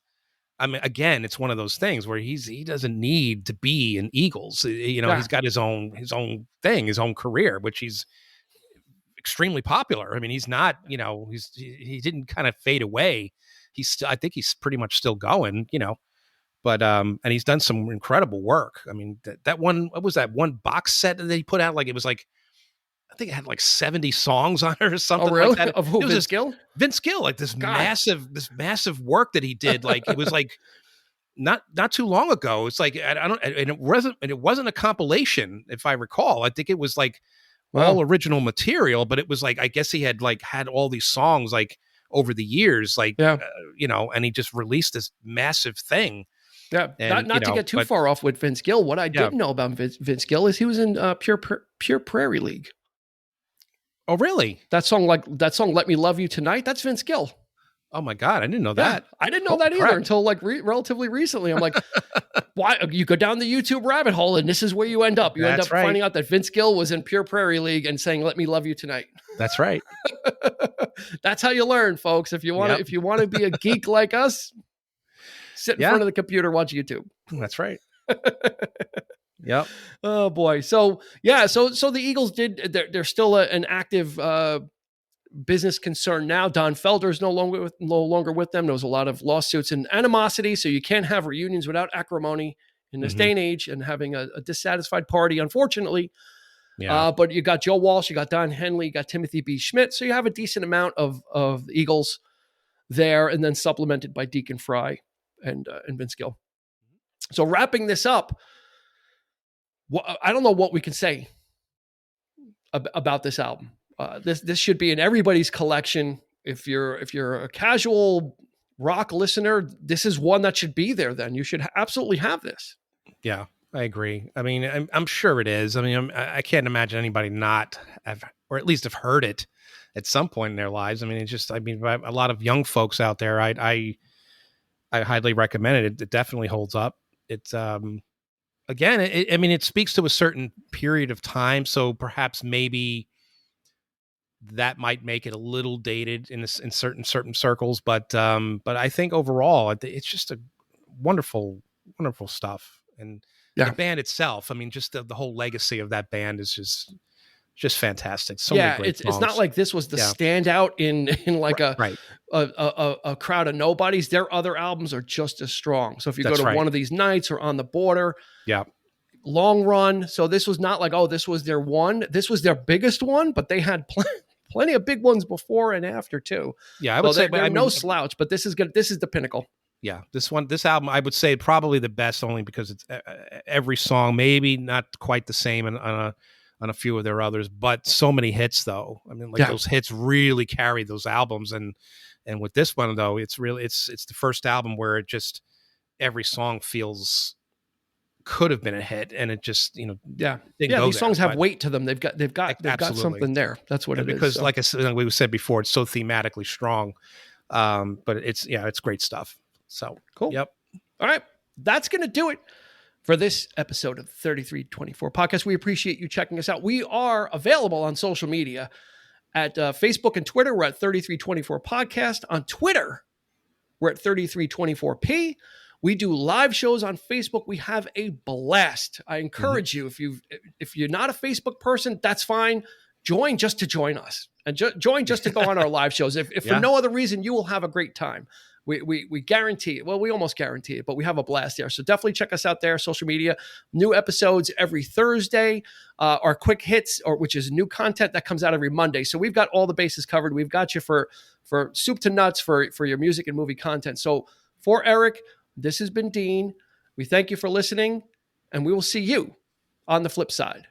[SPEAKER 2] I mean, again, it's one of those things where he doesn't need to be in Eagles. He's got his own thing, his own career, which he's extremely popular. I mean, he's not, he didn't kind of fade away. I think he's pretty much still going, but and he's done some incredible work. I mean, that one, what was that one box set that he put out? Like, it was like, I think it had like 70 songs on it or something.
[SPEAKER 1] Oh, really?
[SPEAKER 2] Like that.
[SPEAKER 1] Of who? Vince Gill?
[SPEAKER 2] Vince Gill, like this massive work that he did. Like, it was like not too long ago. It's like, it wasn't a compilation, if I recall. I think it was like all original material, but it was like, I guess he had all these songs like over the years, and he just released this massive thing.
[SPEAKER 1] Yeah, and, not to get too far off with Vince Gill. What I didn't know about Vince Gill is he was in Pure Prairie League.
[SPEAKER 2] Oh, really?
[SPEAKER 1] That song, "Let Me Love You Tonight," that's Vince Gill.
[SPEAKER 2] Oh my God, I didn't know that.
[SPEAKER 1] I didn't know that either until relatively recently. I'm like, why? You go down the YouTube rabbit hole, and this is where you end up. You end up finding out that Vince Gill was in Pure Prairie League and saying, "Let me love you tonight."
[SPEAKER 2] That's right.
[SPEAKER 1] That's how you learn, folks. If you want to be a geek like us, sit in front of the computer, watch YouTube.
[SPEAKER 2] That's right. Yep.
[SPEAKER 1] Oh boy. So the Eagles they're still an active business concern now. Don Felder's no longer with them. There was a lot of lawsuits and animosity, so you can't have reunions without acrimony in this day and age, and having a dissatisfied party, unfortunately. Yeah. But you got Joe Walsh, you got Don Henley, you got Timothy B. Schmidt, so you have a decent amount of Eagles there, and then supplemented by Deacon Frey and Vince Gill. So wrapping this up, I don't know what we can say about this album. This should be in everybody's collection. If you're a casual rock listener, this is one that should be there. Then you should absolutely have this.
[SPEAKER 2] Yeah, I agree. I mean, I'm sure it is. I mean, I can't imagine anybody not have, or at least have heard it at some point in their lives. I mean, it's just, I mean, a lot of young folks out there, I highly recommend it. It definitely holds up. It's, again, I mean, it speaks to a certain period of time. So perhaps maybe that might make it a little dated in certain circles. But I think overall, it's just a wonderful stuff. And the band itself, I mean, just the whole legacy of that band is just fantastic. So many great songs.
[SPEAKER 1] It's not like this was the standout in like a crowd of nobodies. Their other albums are just as strong. So if you go to One of These Nights or On the Border, Long Run. So this was not like, oh, this was their one. This was their biggest one, but they had plenty of big ones before and after too.
[SPEAKER 2] Yeah, I would say
[SPEAKER 1] they're no slouch, but this is good. This is the pinnacle.
[SPEAKER 2] Yeah, this album, I would say probably the best, only because it's every song, maybe not quite the same on a few of their others, but so many hits though. I mean, like those hits really carry those albums, and with this one though, it's really it's the first album where it just every song feels could have been a hit, and it just
[SPEAKER 1] these songs have weight to them. They've got something there. That's what it is.
[SPEAKER 2] Because like I said, like we said before, it's so thematically strong. But it's great stuff. So
[SPEAKER 1] cool.
[SPEAKER 2] Yep.
[SPEAKER 1] All right. That's going to do it for this episode of the 3324 podcast. We appreciate you checking us out. We are available on social media at Facebook and Twitter. We're at 3324 podcast. On Twitter, we're at 3324p. We do live shows on Facebook. We have a blast. I encourage you, if you're not a Facebook person, that's fine. Join just to join us, and join just to go on our live shows. If for no other reason, you will have a great time. We guarantee it. Well, we almost guarantee it, but we have a blast there. So definitely check us out there. Social media, new episodes every Thursday, our quick hits, which is new content that comes out every Monday. So we've got all the bases covered. We've got you for soup to nuts for your music and movie content. So for Eric, this has been Dean. We thank you for listening, and we will see you on the flip side.